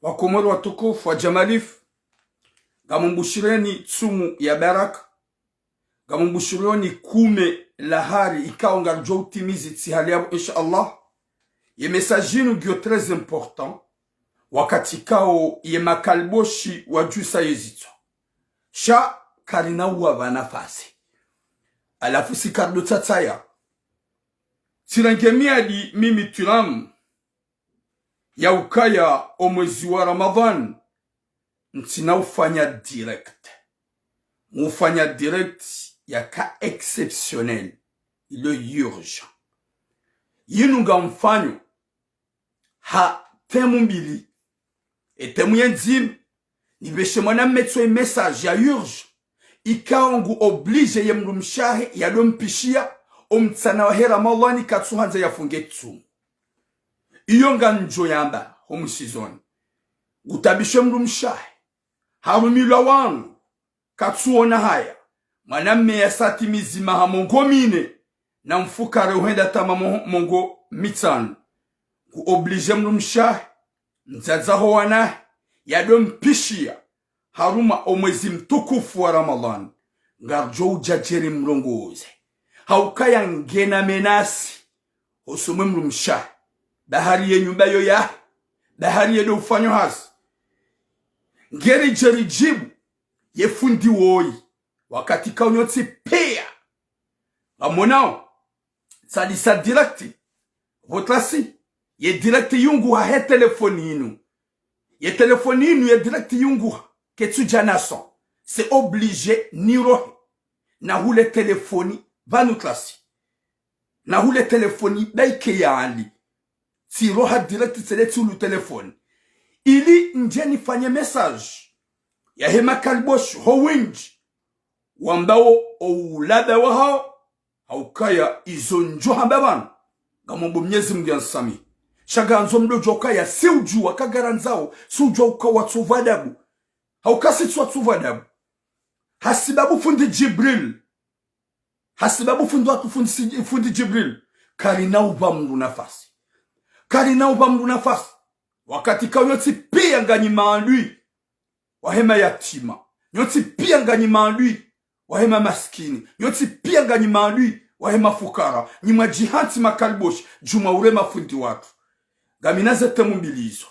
Wakomoro watukufu wa Jamalif, gamumbushireni tsumu ya baraka, gamumbushireni kume lahari ikao ngarjo utimizi tihali yabu insha Allah. Ye messaginu gyo très important wakati kao ye makalboshi wajusa yezito sha karina uwa vanafasi alafu si kardo tataya sirangemia di mimi turamu ya ukaya o mwezi wa Ramadhan ntina ufanya direct ya ka exceptionnel ile urgent yinunga mfanyo ha temu mbili temu yendim nibeshe mwana metso message ya urgent ikaongu oblige ye mrumshahe ya dompishia omtsana wa Ramadhani katsuhanza yafungetsu iyo nganjo yamba homusizoni utabishe mrumshahe harumilwa wangu katsuona haya mwanamme ya sati mizima ha mongo mine na mfukare uhenda tama mongo mitano ku oblige mrumshahe nzazaho wana ya dompishia haruma omwezi mtukufu wa Ramadhan ngarjo ujajeri mrongoze haukaya ngena menasi osumwe mrumshahe bahari ye nyumba yo ya bahari ye do ufanyo hasi ngeri jerijibu ye fundi woi wakati kaunyotsi pea amonao sadisa directi votrasi ye directi yungu ha he telefoni inu ye telefoni inu ye directi yungu ketsu janason c'est obligé niro na hule telefoni vanutrasi na hule telefoni baike ya ali si roha direct seletu lu telefoni ili njeni fanye message ya hema kalbosh ho winji wambao oulada wa hao haukaya izonjo hambaban gamombo mnyezi mgyansami shaganzo mdojo kaya si ujua kagaranzao si ujua ukawa tsuvadabu haukasi tsuvadabu hasibabu fundi Jibril hasibabu fundi watu fundi Jibril karina uba mndu nafasi karina uba mndu nafasi wakati kao nyoti pia ngani maandui wahema yatima nyoti pia ngani maandui wahema maskini nyoti pia ngani maandui wahema fukara nyima jihanti makalbosh juma urema fundi watu gaminaze temu mbilizo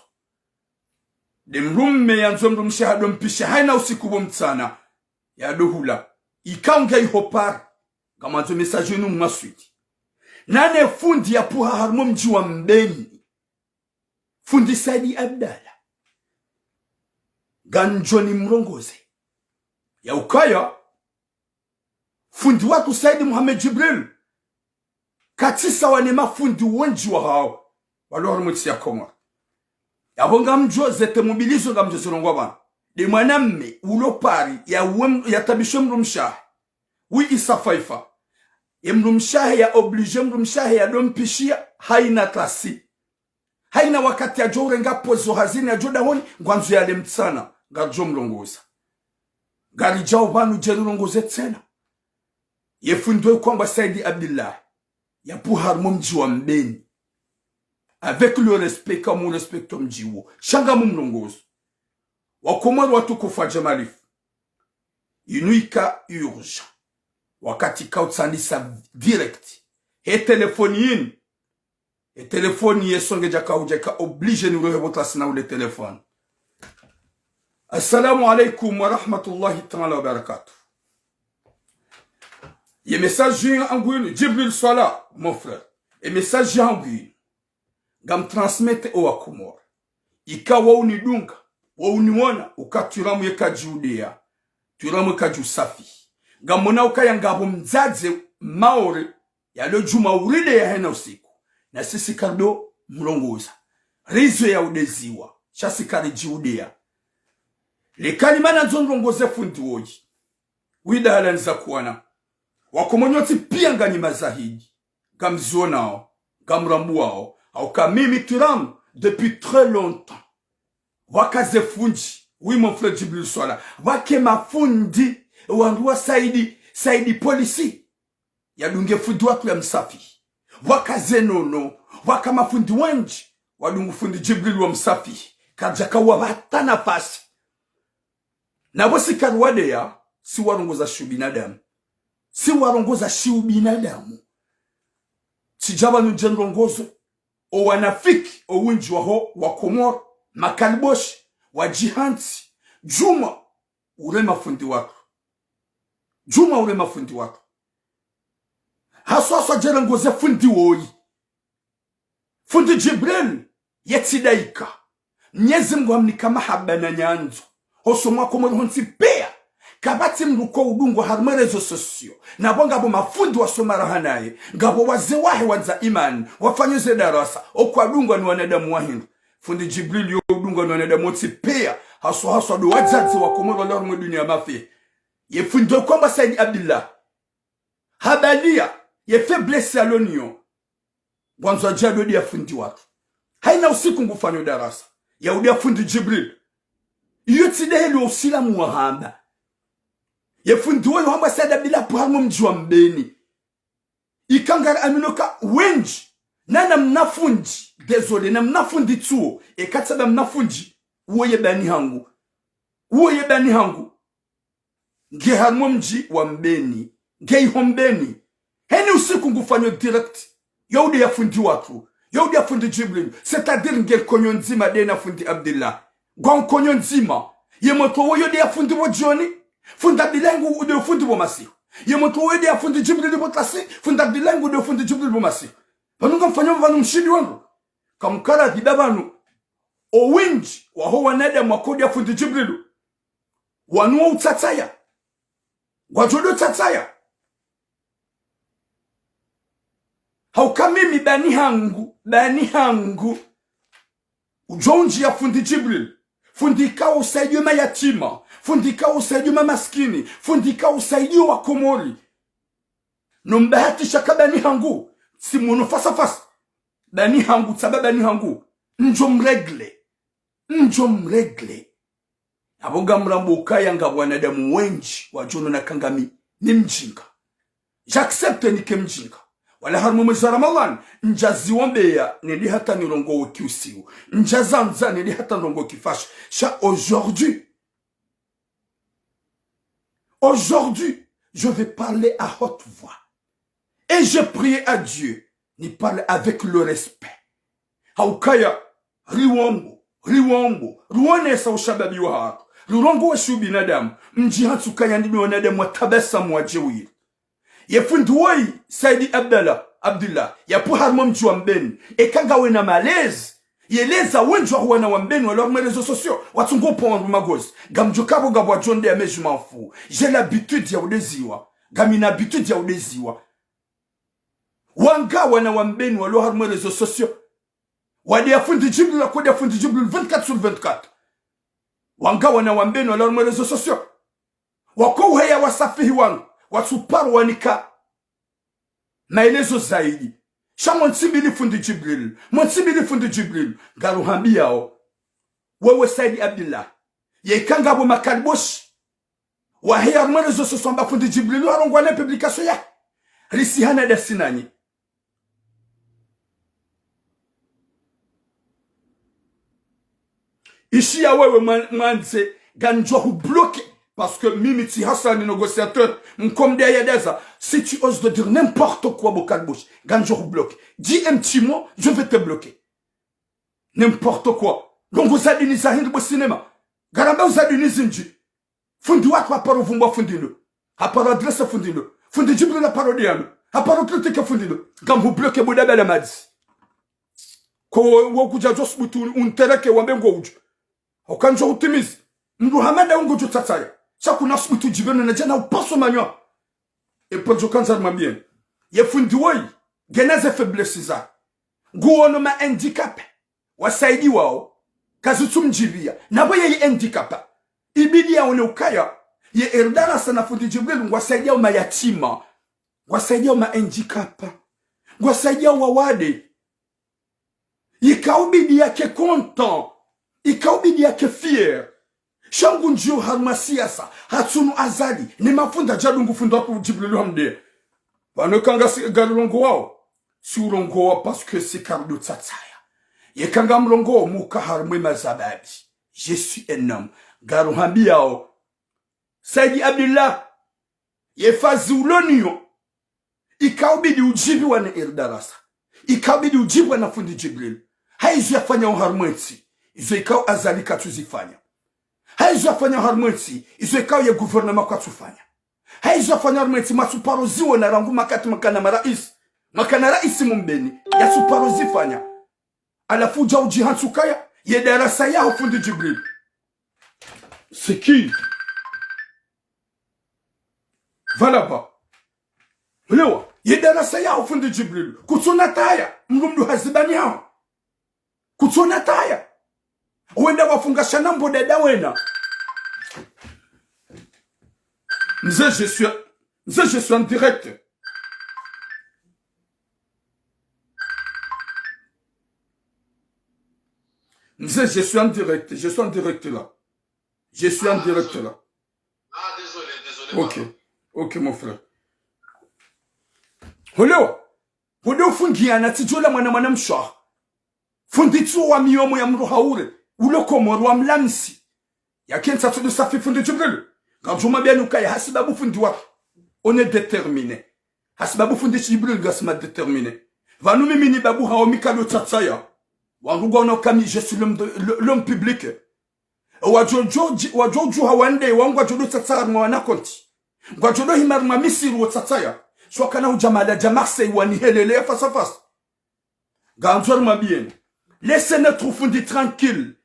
demrumme yanzo mrumshahado mpisha haina usiku bomtsana ya dohula ikaunga ihopar gamanzo message nu mwaswiti nane fundi ya puha harmo mji wa mbeni fundi Saidi Abdala ganjoni mrongoze ya ukaya fundi watu Saidi Muhammad Jibril katisa wanema fundi wenji wa hao walo harmo ya Komoro yabonga mjo zete mobilizo nga mjo sonongwa bana de mwanamme ulopari ya tabisho mrumshahe wi isafaifa ya mrumshahe ya oblige mrumshahe ya dompishia haina tasi haina wakati ya jore nga pozo hazini ya joda honi ngwanzu ya lemtsana nga jo mlongoza gari jao banu jenu longoze tena ye fundwe kwamba Saidi Abdullah ya puhar mumji wa mbeni avec le respect comme on respecte mjiwo shanga mumlongozo wakomoro watukufu wa Jamalif inuika urgent wakati kautsandisa direct he telefoni yin e telefoni yesonge jaka ujaka oblige ni urehe botrasi na ule telefoni. Assalamu alaikum wa rahmatullahi ta'ala wa barakatuh. Ye message yin anguinu Jibril Swala mon frère e message yin anguinu gam transmette o wakomoro ikawa unidunga wa uniwona ukaturamu yeka judea turamu kaju safi gamona ukaya ngabo mzaze maore ya lo juma uride ya hena usiku na sisi kardo mlongoza rizo ya udeziwa chasi kari judea le kalimana zonrongoze fundi woji wida halanza kuwana wakomonyoti pia ngani mazahidi gamzonao gamrambuao au kamimi turamu depuis très longtemps wakaze fundi oui mon frère Jibril Swala wake mafundi wanduwa Saidi polisi ya dunge fundi watu ya msafi wakaze nono waka mafundi wanji wadungu fundi Jibril wa msafi kajaka wabata nafasi na bosi karwade ya si warongoza shubinadamu si warongoza shubinadamu sijaba nujenrongozo o wanafiki o winji waho wa Komoro Makalboshi wa Jihanti Juma ule mafundi wako Juma ule mafundi wako haswa jerengoze fundi woi fundi Jibril yetidaika Mnyezi Mungu amnika mahaba na nyanzo Hosomwa Komoro honsi pea kabati mruko udungo harma rezo sosio na bonga bo mafundi wa somara hanaye ngabo wazewahe wanza imani wafanyuze darasa okwa dungo ni wanadamu wahindu fundi Jibril yo udungo ni wanadamu oti pea haswa do wazazi wa Komoro leo mu dunia mafi ye fundi kwamba Said Abdullah habalia ye faiblesse ya l'onion wanzo jado dia fundi watu haina usiku ngufanya darasa ya udia fundi Jibril yoti dehelo usilamu wa hamba ye fundi wao hamba Said Abdullah puhamu mji wa Mbeni ikangara aminoka wenji nana mnafundi désolé na mnafundi tuo ekataba mnafundi uwe bani hangu nge harmo mji wa Mbeni nge hombeni heni usiku ngufanya direct yodi ya fundi watu yodi ya fundi Jibril c'est-à-dire nge konyo nzima dena fundi Abdullah gon konyo nzima ye moto wo yodi ya fundi wo Johnny fundi Abdullah ude fundi bo masi ye moto wo yodi ya fundi Jibril bo tasi fundi Abdullah ude fundi Jibril bo masi banunga mfanya mvano mshidi wangu kamkara dibabanu o winji wa ho wanada makodi ya fundi Jibril wanuwa utataya wajodo tataya haukamimi bani hangu ujonji ya fundi Jibril fundi kao usaidiwe mayatima fundi kao usaidiwe maskini fundi kao usaidiwe wa Komori nombahati shaka bani hangu si mono fasa bani hangu taba bani hangu njomregle aboga mrambo ukaya nga wanadamu wenji wajono na kangami ni mjinga j'accepte nike mjinga wala harmu mwezi Ramadhan njazi wambeya nili hata nirongo wakiusiu njazanza nili hata nirongo kifash sha aujourd'hui je vais parler à haute voix et je prie à Dieu ni parle avec le respect haukaya riwombo ruonesa ushababi wa hatu rurongo wa shubinadamu mji hatu kaya ndimi wanadamu watabesa mwajewiri yefundi woi Saidi Abdullah yapu harmo mji wa Mbeni ekanga wena malezi yeleza wenjwa wana wa Mbeni wala mrezo sosio watungo pondu magozi gamjokabo gabwa jonde ya meji mafu j'ai l'habitude ya udeziwa gamina habitude ya udeziwa wanga wana wa Mbeni wala harmo rezo sosio wadi ya fundi Jibril la kodi ya fundi Jibril 24/24 wanga wana wa Mbeni wala harmo rezo sosio wako uhaya wasafihi wangu watuparu wanika maelezo zaidi sha mwantibili fundi Jibril garuhambi yao wewe Said Abdullah yekanga bo Makalboshi wahia mwerezo sosomba fundi Jibril warongwa na publication ya risihana da sinani ishi ya wewe mwanze ganjo hubloke parce que Mimiti Hassan, négociateur, comme derrière si tu oses de dire n'importe quoi, Makalboshi, Ganjo bloque. Dis un petit mot, je vais te bloquer. N'importe quoi. Donc vous avez dit ça au cinéma. Garamba vous avez dit zinji. Fundi watu aparo vumba fundino. Aparo adresse fundino. Fundi Jibril la parodiano. Aparo critique fundino. Quand vous bloquez vous d'abord la madzi. Ko wokuja just butu untereke wambengo uju. Okanjo utimizi. Mruhamada ungo jutataya. Chaque n'a pas tout jibene na jana upaso manyo et pour je kanza mabien ye fundi woi genaze faiblesse za guono ma handicap wasaidi wao kazi tumjibia na boye ye handicap ibidi ya one ukaya ye erdara sana fundi Jibril wasaidia mayatima wasaidia ma handicap wasaidia wawade ikaubidi yake content ikaubidi yake fier shangu njio harmasiasa hatsunu azali ni mafunda jadungu funda kwa Jibril hamde wanokanga si galongo wao si urongo wao parce que c'est cardo tsatsaya Yekanga mrongo muka harmwe mazababi. Je suis un homme. Garuhambi yao. Saidi Abdullah. Yefazi uloniyo. Ikaubidi ujibi wana irdarasa. Ikaubidi ujibi wana fundi Jibril. Haizu yafanya uharmwensi. Izo ikao azali katuzifanya. Haizu yafanya uharmwensi. Izo ikao ye guvernema katufanya. Haizu yafanya uharmwensi. Masuparoziwo na rangu makati makana marais. Makana raisi mumbeni. Ya suparozifanya. Alafu jao jihansukaya. Ye darasa yao fundi Jibril. C'est qui? Voilà ba. Lewa. Ye darasa yao fundi Jibril. Kutsona taya. Mrumdu hazibani hao. Kutsona taya. Wenda wafunga shanambo dada wena. Mzee, je suis en direct. Mzee, je suis en direct. Je suis en direct là. Je suis en direct là. Ah, désolé. Ok. Ok, mon frère. Olewa. Wode fungi anatijola mwana mshwa. Funditsu wa miyomo ya mru haure. Uloko moro wa mlamsi. Ya kensa tudu safi fundi Jibril. Kanjuma bianuka ya hasibabu fundi waki. On est déterminé. Hasibabu fundi Jibril gasma déterminé. Vanu mimi ni babu haomika lo tatsaya. Wanguga onokami je suis l'homme public. Wajoju hawande wangu wajodo tatsaya mwana konti. Wajodo himar mamisiru wa tatsaya. Swakana ujamada jamarse wani helele face à face. Ganjor mabien. Laissez notre fundi tranquille.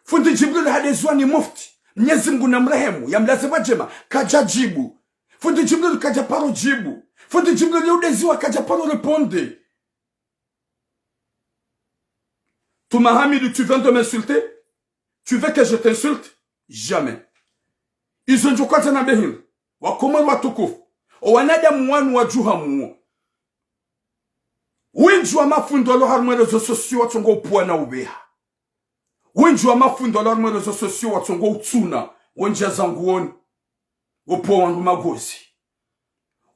Fundi Jibril hadezwani mufti. Mwenyezi Mungu na mrehemu ya mlazima jema kajajibu. Fundi Jibril kajaparo jibu. Fundi Jibril yudeziwa kajaparo réponde. Toumahamidu, tu viens de m'insulter? Tu veux que je t'insulte? Jamais. Ils ont dit quoi ça na behim? Wakoman watukufu. Owanada muwanu wajuha muo. Winju wa mafundo lo harmwe rezo sosio watongo upuwa na ubeha. Winju wa mafundo lo harmwe rezo sosio watongo utuna. Wenja zanguoni. Upuwa wangu magozi.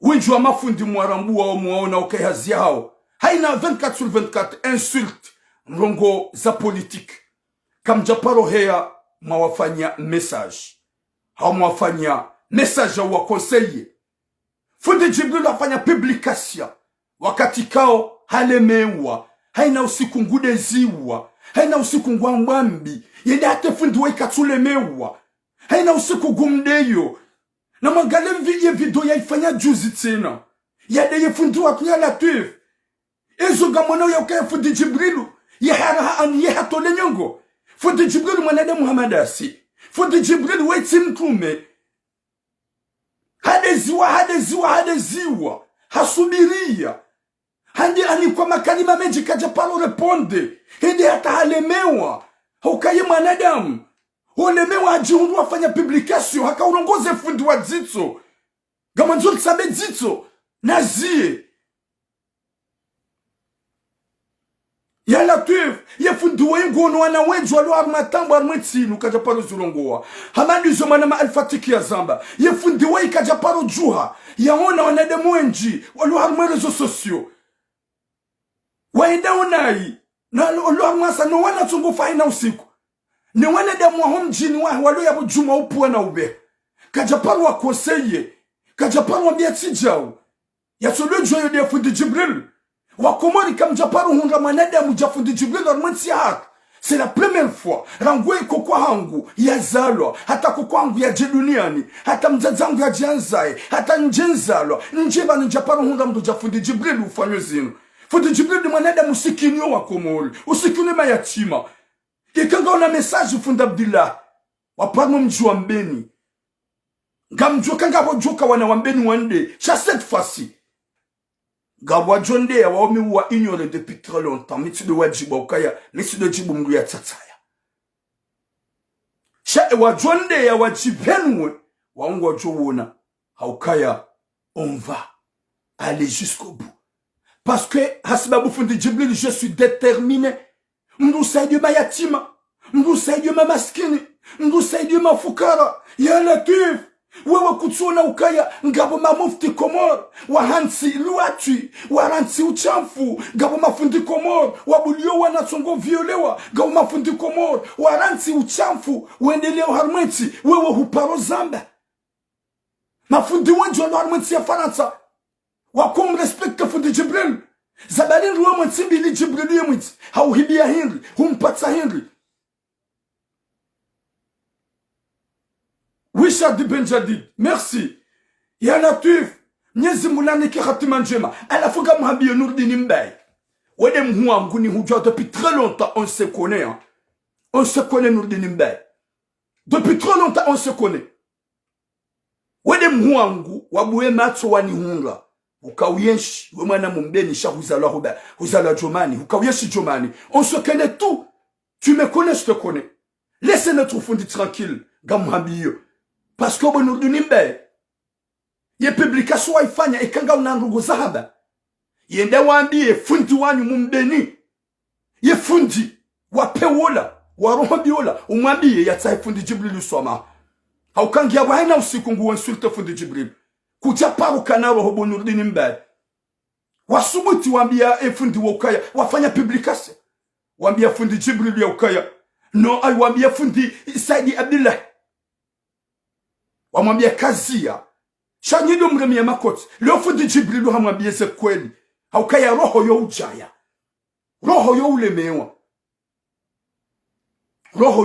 Winju wa mafundi mwarambu wa muwaona ukayazi hao. Haina 24 sur 24 insulte. Mrongo za politique. Kamjaparo hea mawafanya message. Hao mawafanya message wa conseiller. Fundi Jibril afanya publication. Wakati kao halemewa. Haina usiku ngudeziwa. Haina usiku ngwambambi. Yende hate fundi wa ikatulemewa. Haina usiku gumdeyo. Na magale video ya ifanya juzi tena. Yade ye fundi wa kuya latif. Ezo gamano ya ukaya fundi Jibrilu. Yehara an yehatole nyongo. Fundi Jibril mwanade Muhammadasi. Fundi Jibril weti mtume. Hadeziwa. Hasubiria. Handi anikwa makalima menji kajapalo reponde. Hende hata halemewa. Haukaye mwanadamu. Olemewa ajihundu wafanya publication. Haka urongoze fundi wa zitso. Gamanzul sabe zitso. Nazie. Ya latif, ya fundu wa ngono wana wenjwa lo armatambo armetsinu kajaparo zulongoa. Hamandi zomana ma alfatiki ya zamba. Ya fundu wa kajaparo juha. Ya ona wanadamu wenji walo armerezo sosio. Waenda onai na lo armasa no wana tungo faina usiku. Ni wanadamu wa homjini wa walo ya bujuma upuwa na ube. Kajaparo wa konseye. Kajaparo wa biati jau. Ya solo joyo de fundi Jibril. Wakomori kamjaparo hunga mwanadamu jafundi Jibril armwensi haka. C'est la première fois. Rangwe kokwa hangu ya zalwa. Hata kokwa hangu ya jeduniani. Hata mzadzangu ya jianzae. Hata njenzalwa. Njeba njaparo hunga mdu jafundi Jibril ufanyo zinu. Fundi Jibril ni mwanadamu usikinyo wakomori. Usikinyo mayatima. Ikanga una message fundi Abdullah. Waparmo mjua mbeni. Gamjua kanga wajoka wana wambeni wande. Chaset fasi. Gabwa jonde ya waomi uwa ignore depuis très longtemps. Mitido wajibu wakaya. Mitido jibu mdu ya tataya. Sha wajonde ya wajibenwe. Waungu wajowona. Haukaya. On va aller jusqu'au bout. Parce que hasibabu fundi Jibril, je suis déterminé. Mdu saidi mayatima. Mdu saidi mamaskini. Mdu saidi mafukara. Ya latif. wewe kutsona ukaya ngabo mamufti Komor wahansi luatwi waransi uchamfu ngabo mafundi Komor wabulio wanatsongo violewa ngabo mafundi Komor waransi uchamfu wendeleo harmenti wewe huparo zamba mafundi wanji wa harmenti ya Faransa wakum respecte fundi Jibril zabalin ruwa mwansimbi li Jibril yemwiti hauhibia Henry humpatsa Henry Wishad Benjadid, merci. Ya Latif, Nyezi Moulani ki Khatima Njema, Alafuga Mhabiyo Nourdini Mbaye. Wede Mhouangou ni Houdja, depuis très longtemps on se connaît. Hein. On se connaît Nourdini Mbaye. Depuis très longtemps on se connaît. Wede Mhouangou, Waboué Matso Wani Hunga. Ukaouyenshi, Wemana Mumbeni, Shahuzala Robert, Huzala Jomani, Ukaouyenshi Jomani. On se connaît tout. Tu me connais, je te connais. Laissez notre fondi tranquille, Gamhabiyo. Parce que nous dunimbe ye publication waifanya ikanga unandugu zahaba yende waambie fundi wanyu mumbeni ye fundi wapewola warohobiola umwambie yatsa fundi Jibril usoma haukangia waina usiku ngu insulte fundi Jibril kuja paru kanaro hobo nurdinimbe wasubuti waambia fundi wakaya wafanya publication waambia fundi Jibril ya ukaya no ay waambia fundi Saidi Abdullah wamwambia kazia shanyido mremia makoti leo fundi Jibril hamwambia ze kweli haukaya roho yo ujaya roho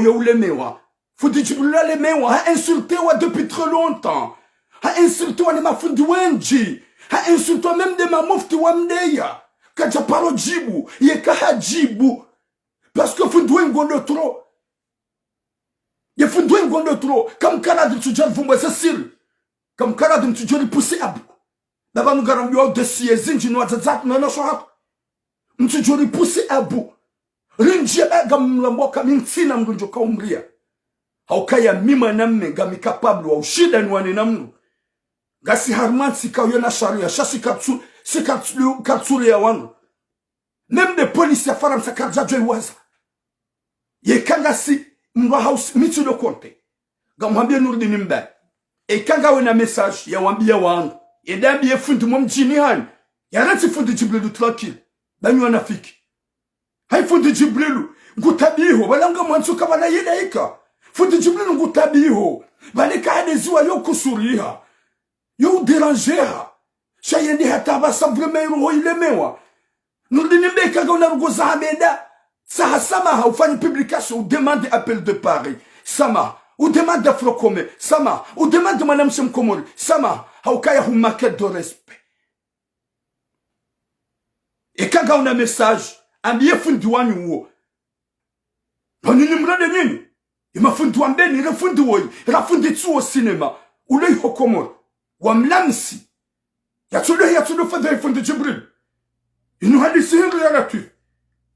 yo ulemewa fundi Jibril alemewa ha insulté wa depuis très longtemps ha insulté wa ni mafundi wenji ha insulté même de ma mufti wa mdeya kaja paro jibu yeka hajibu parce que fundi wengondo trop ye fundwe ngondo tro kam kanadi tujali vumba sasiri kam kanadi tujali pusi abu baba nugaram yo dossier zinji no atzat no so hap mtujali pusi abu rinje gam lamboka mintsina mngunjo ka umria haukaya mima namme gami capable wa ushida ni wane namnu gasi harmansi ka yo na sharia shasi kapsu kapsule ya wanu même de police ya Faransa karja joy waza ye kangasi Mwa house mitu do konte. Gamwambia Nourdini Mbaye. E kanga wena message ya wambia wangu. E dambi ye fundi mwamjini hani. Ya rati fundi Jibrilu tranquille. Banyu wanafiki. Hai fundi Jibrilu. Ngutabiho. Walanga mwansuka wana yeda ika. Fundi Jibrilu ngutabiho. Balika hadeziwa yo kusuriha. Yo derangeha. Shayende hataba savreme iruho ilemewa. Nourdini Mbaye kanga wena rugoza hameda. Ça sama ou fait une publication ou demande appel de Paris sama ou demande d'Afrocomé sama ou demande de Madame Semkomori sama ou kaya ou maquette de respect et quand on a un message un billet fundi wanyu on ni numero de nini il m'a fundi wambeni le fundi woi la fundi tu au cinéma ou le hokomor wa mlamsi ya tulo fundi Jibril il nous a laissé relatif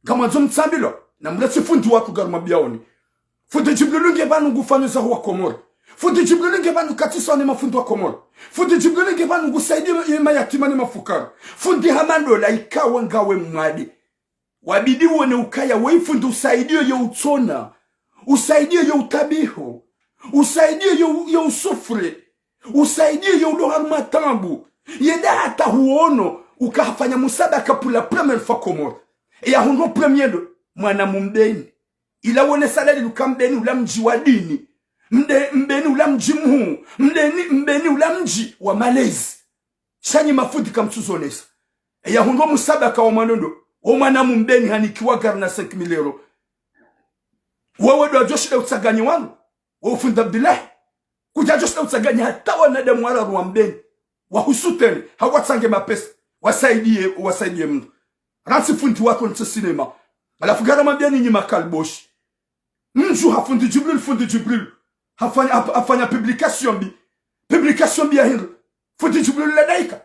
kama zom tsambilo na mletse fundi wako garma biaoni fundi Jibril ngebanu ngufanya za huwa Komoro fundi Jibril ngebanu katisa ni mafundi wa Komoro fundi Jibril ngebanu ngusaidia mayatima ni mafukara fundi hamando la ikawa ngawe mwadi wabidi wone ukaya we fundi usaidio ya utona usaidio ya utabiho usaidio ya usufre usaidio ya udoha matambu yeda hata huono ukafanya musabaka pula première fois Komoro et ya hundo premier de mwana mumbeni ila wone salali lukambeni ula mji wa dini mbeni ula mji mhu mbeni ula mji wa malezi shanyi mafuti kamtuzonesa e ya hundo musabaka wa manondo o mwana mumbeni hanikiwa garna 5,000 euro wewe do joshida utsaganyi wangu o fundi Abdullah kuja joshida utsaganyi hata wanade mwara wa mbeni wa husuteni hawatsange mapesa wasaidie mtu ransi fundi wako nti cinema alafu garama biani nyima kalboshi mju hafundi Jibril hafanya publication bi ya hilo fundi Jibril ladaika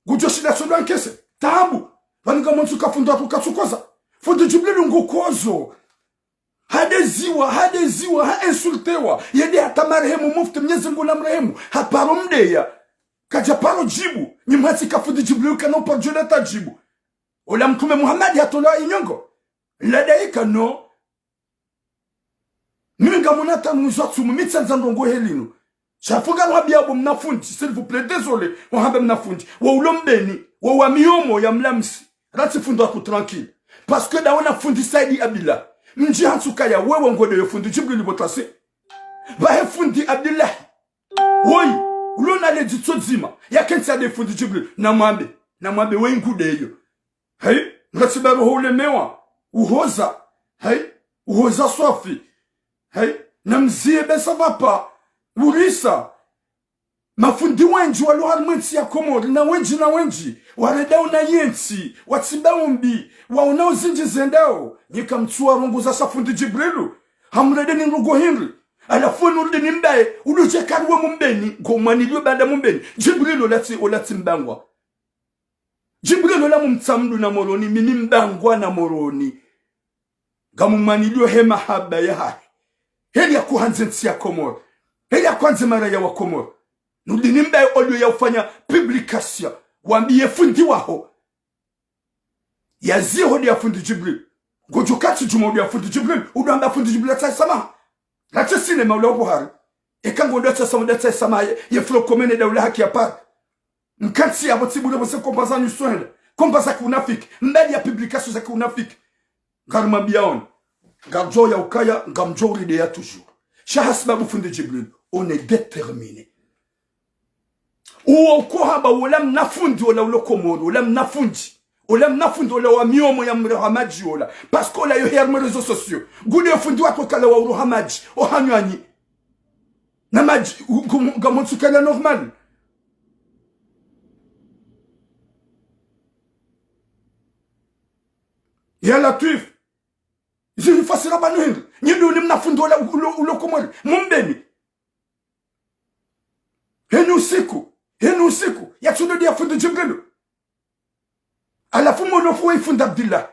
gujoshi da sodo ankese tabu waniga mtu kafundi wako katsukoza fundi Jibril ngukozo hadeziwa insultewa yede hata marehemu mufti Mwenyezi Mungu na mrehemu haparo mdeya kaja paro jibu nyimati kafundi Jibril kana pa Jonathan jibu ola mtume Muhammad hatola inyongo ladaika no minga munata muzatsu mitsanza ndongo helino Shafuga wabia bo mnafundi, s'il vous plaît, désolé. On habe mnafundi. Wa ulombeni, wa wamiomo ya mlamsi. Rati fundo wako tranquille. Parce que da wana fundi Saidi Abdillah. Mji hansuka ya wewe ngode yo fundi Jibril Botase. Ba he fundi Abdillah. Woi, ulona le ditsozima. Ya kensa de fundi Jibril na mwambe we ngude yo. Hey, rati baro hole mewa. Uhoza. Hey, uhoza sofi. Hey, na mzie ben ça va pas. Urisa mafundi wenji waluharumwensi ya Komori na wenji waredao na yensi watsibaumbi waonao zinji zendao nyika mtua rungu za safundi Jibrilu hamrede ni nrugo Henry alafu nuride ni mbaye uluje karuwa mumbeni ngomanilio bada mumbeni Jibrilu olati mbangwa Jibrilu la mumtsamdu na moroni mini mbangwa na moroni gamumanilio hema haba ya hai heli ya kuhanzensi ya Komori heli kwanza mara ya Wakomoro. Nudinimba olio ya ufanya publication. Wambiye fundi waho. Ya ziho ya fundi Jibril. Gojukati jumo ya fundi Jibril. Udamba fundi Jibril ya sama. Lati sinema ula ubuhari. Ekango ndata sama data sama ye flo komene da ula haki ya par. Mkansi ya botibu de bose kombaza nyusohenda. Kombaza kunafik. Mbali ya publication za kunafik. Garma biaon. Garjo ya ukaya. Ngamjo ride ya toujours. Shahasbabu fundi Jibril. On est déterminé. Ou haba wala mnafundi wala ulokomoro wala mnafundi wala wa miomo ya mrahamaji wala parce que la yo her réseaux sociaux gude fundi wako kala wa uruhamaji o hanywanyi na maji gamonsu kala normal ya Latif je fasira banu nyido ni mnafundi wala ulokomoro mumbeni Henu siku ya tuno dia fundi Jibril. Alafu monofu wa fundi Abdillah.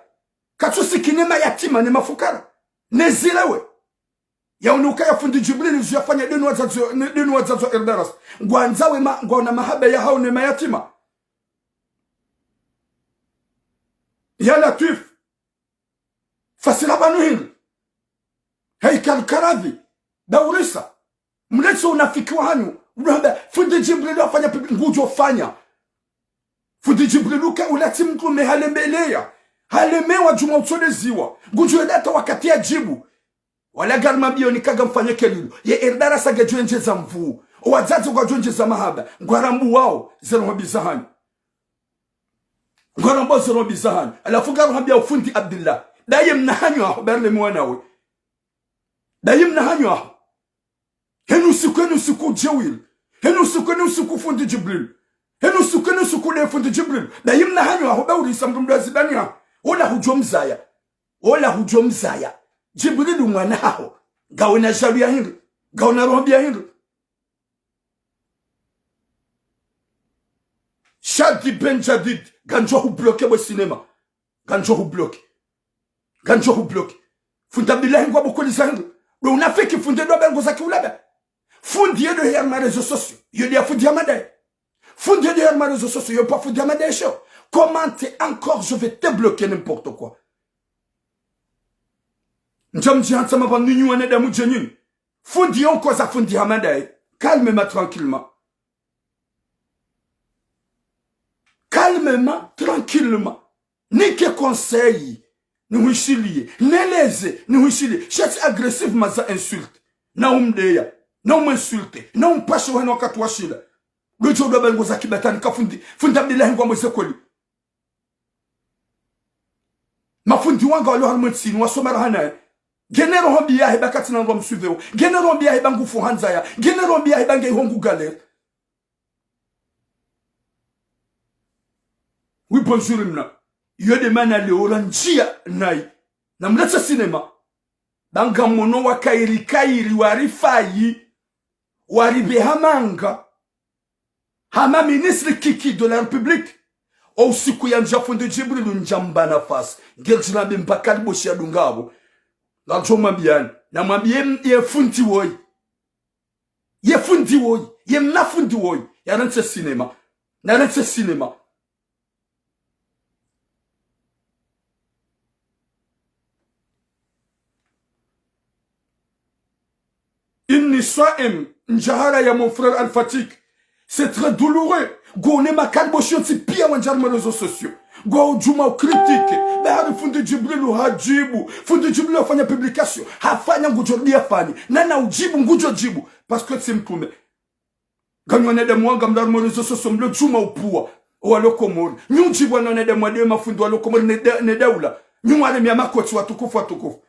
Katusi kinema yatima ni mafukara. Nezilewe. Ya unuka ya fundi Jibril ziyafanya denu wazazo Erdaras. Ngwanzawe ngwana mahaba ya hao nema yatima. Ya Latif. Fasila banu hili. Haikal Karadhi. Daurisa. Mleso unafikiwa hanyu. Fundi Jibril afanya ngujo fanya. Fundi Jibril ka ulati mtu mehalembelea. Halemewa juma utoleziwa. Ngujo edata wakati ya jibu. Wala garma biyo nikaga mfanye kelilo. Ye Erdara saga juenje za mvuu. Wazazi kwa juenje za mahaba. Ngwarambu wao zero mabizahani. Ngwarambu zero mabizahani. Alafu garu hambia ufundi Abdillah. Daye mnahanyo aho berle mwanawe. Daye mnahanyo aho. Henu siku jewil. Henu siku fundi Jibril. Henu siku le fundi Jibril. Da yimna hanyo aho ba uri samdumda zibani ha. Ola hujomzaya. Jibril mwana hao. Gawena sharia hindu. Gawena rohbia hindu. Shadi Ben Jadid. Ganjo hu bloke bo cinema. Ganjo hu bloke. Funda bilahi ngwa bukolisa hindu. Do unafiki fundi do bengo za kiulabe. Fundi de her ma réseaux sociaux. Yo dia fundi amade. Fundi de her ma réseaux sociaux. Yo pas fundi amade show. Commente encore, je vais te bloquer n'importe quoi. Njamji hansama ba nunyu wane da mujenin. Fundi on koza fundi amade. Calme-moi tranquillement. Calmement, tranquillement. Ni que conseil. Ni huishiliye. Neleze. Ni huishiliye. Chef agressif maza insulte. Na umdeya. Na umensulte. Na umpashe wano wakati washila. Lucho dobe ngoza kibatani ka fundi Abdillah ngwa mwese kweli. Mafundi wanga walo harumwetsini wasomara hanaye. Genero hombi ya heba katina ngwa msuveo. Genero hombi ya heba ngufu hanzaya. Genero hombi ya heba nge hongu gale. Oui, bonjour mna. Yode mana le oranjia nai. Na mlecha sinema. Banga mono wa kairi warifayi. Waribe hamanga. Hama ministre kiki de la République. Au siku ya njafundi Jibril njamba nafasi. Ngejina bimpakali boshi ya dungabo. La joma biyani. Na mwambie ye fundi woy. Ye fundi woy. Ye mna fundi woy. Ya rense sinema. Na rense sinema. Inni Israël, Njahara ya mon frère Al-Fatik. C'est très douloureux. Gone ma kalboshi onti pia wanjarma réseaux sociaux. Go juma critique. Bahari fundi Jibril hajibu. Fundi Jibril afanya publication. Hafanya ngujo dia fanya. Nana ujibu ngujo jibu. Parce que c'est mpume. Ganyone de mwanga mdarma réseaux sociaux mle juma upua. Walokomori. Nyujibu anone de mwade mafundi walokomori ne daula. Nyumare miyamakoti watukufu.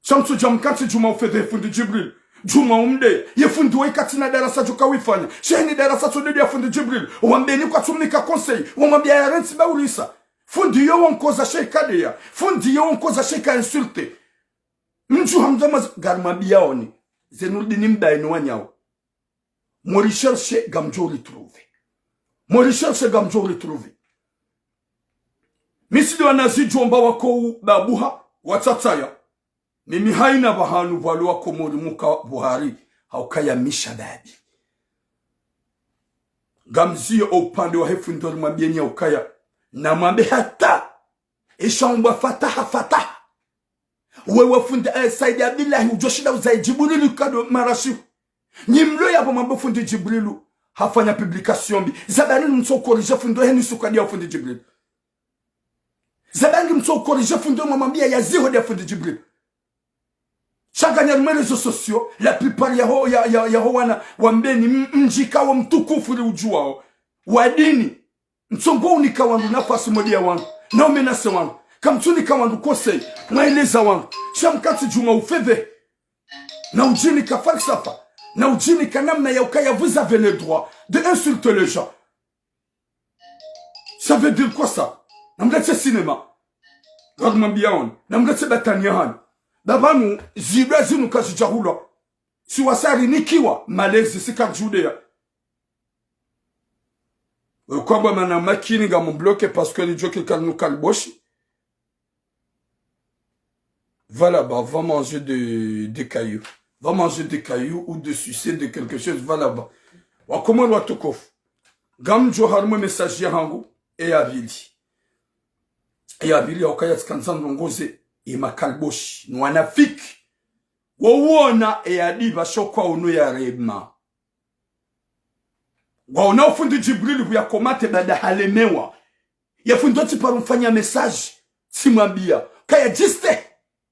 Shamsu jamkansi juma ufede fundi Jibril. Juma umde ye fundi wa ikatina darasa joka wifanya sheni darasa tudedi ya fundi Jibril wambeni kwa tumnika conseil wambia ya renti baulisa fundi yo wankoza sheka deya fundi yo wankoza sheka insulte mju hamdama garmabia oni zenuldi nimda ino wanyao mo recherche gamjo retrouver misidi wanazijo mba wako babuha watataya mimi haina bahanu walua komori muka Buhari haukaya misha babi gamzie upande wa hefundori mwambieni haukaya na mwambe hata ishamba fataha wewe fundi Saidi Abdullahi ujoshida uzai Jibrilu kado marashi nyimlo ya mwambe fundi Jibrilu hafanya publication bi zabani msokorije fundi heni sukadia fundi Jibrilu zabani msokorije fundi mwambia ya zero de fundi Jibrilu. Chaque année, les réseaux sociaux, la plupart yahowana wambeni mjika wa mtukufu li ujua wadini msongo unika wangu nafasi modia wangu na umenase wangu kamtunika wangu kosei maeleza wangu shamkati juma ufeve na ujini ka falsafa na ujini ka namna ya ukaya vous avez le droit de insulter les gens. Ça veut dire quoi ça? Namlete cinéma ragmambiaon namlete bataniahan Dabanu zibra zinu kazi jahula. Si wasari nikiwa malezi sika judea. Kwa ba mana makini ga mon bloqué parce que les joke kalnu kalboshi. Va là-bas, va manger des cailloux. Va manger des cailloux ou de sucer de quelque chose, va là-bas. Wa comment wa tokof. Gam jo harmo message yangu e abili. E abili okaya tkanzan ngoze. Ima kalboshi nwanafiki wawona eyadiba shokwa unu ya rema waona ufundi Jibril ya komate bada halemewa ya fundoti parumfanya message simwambia kaya jiste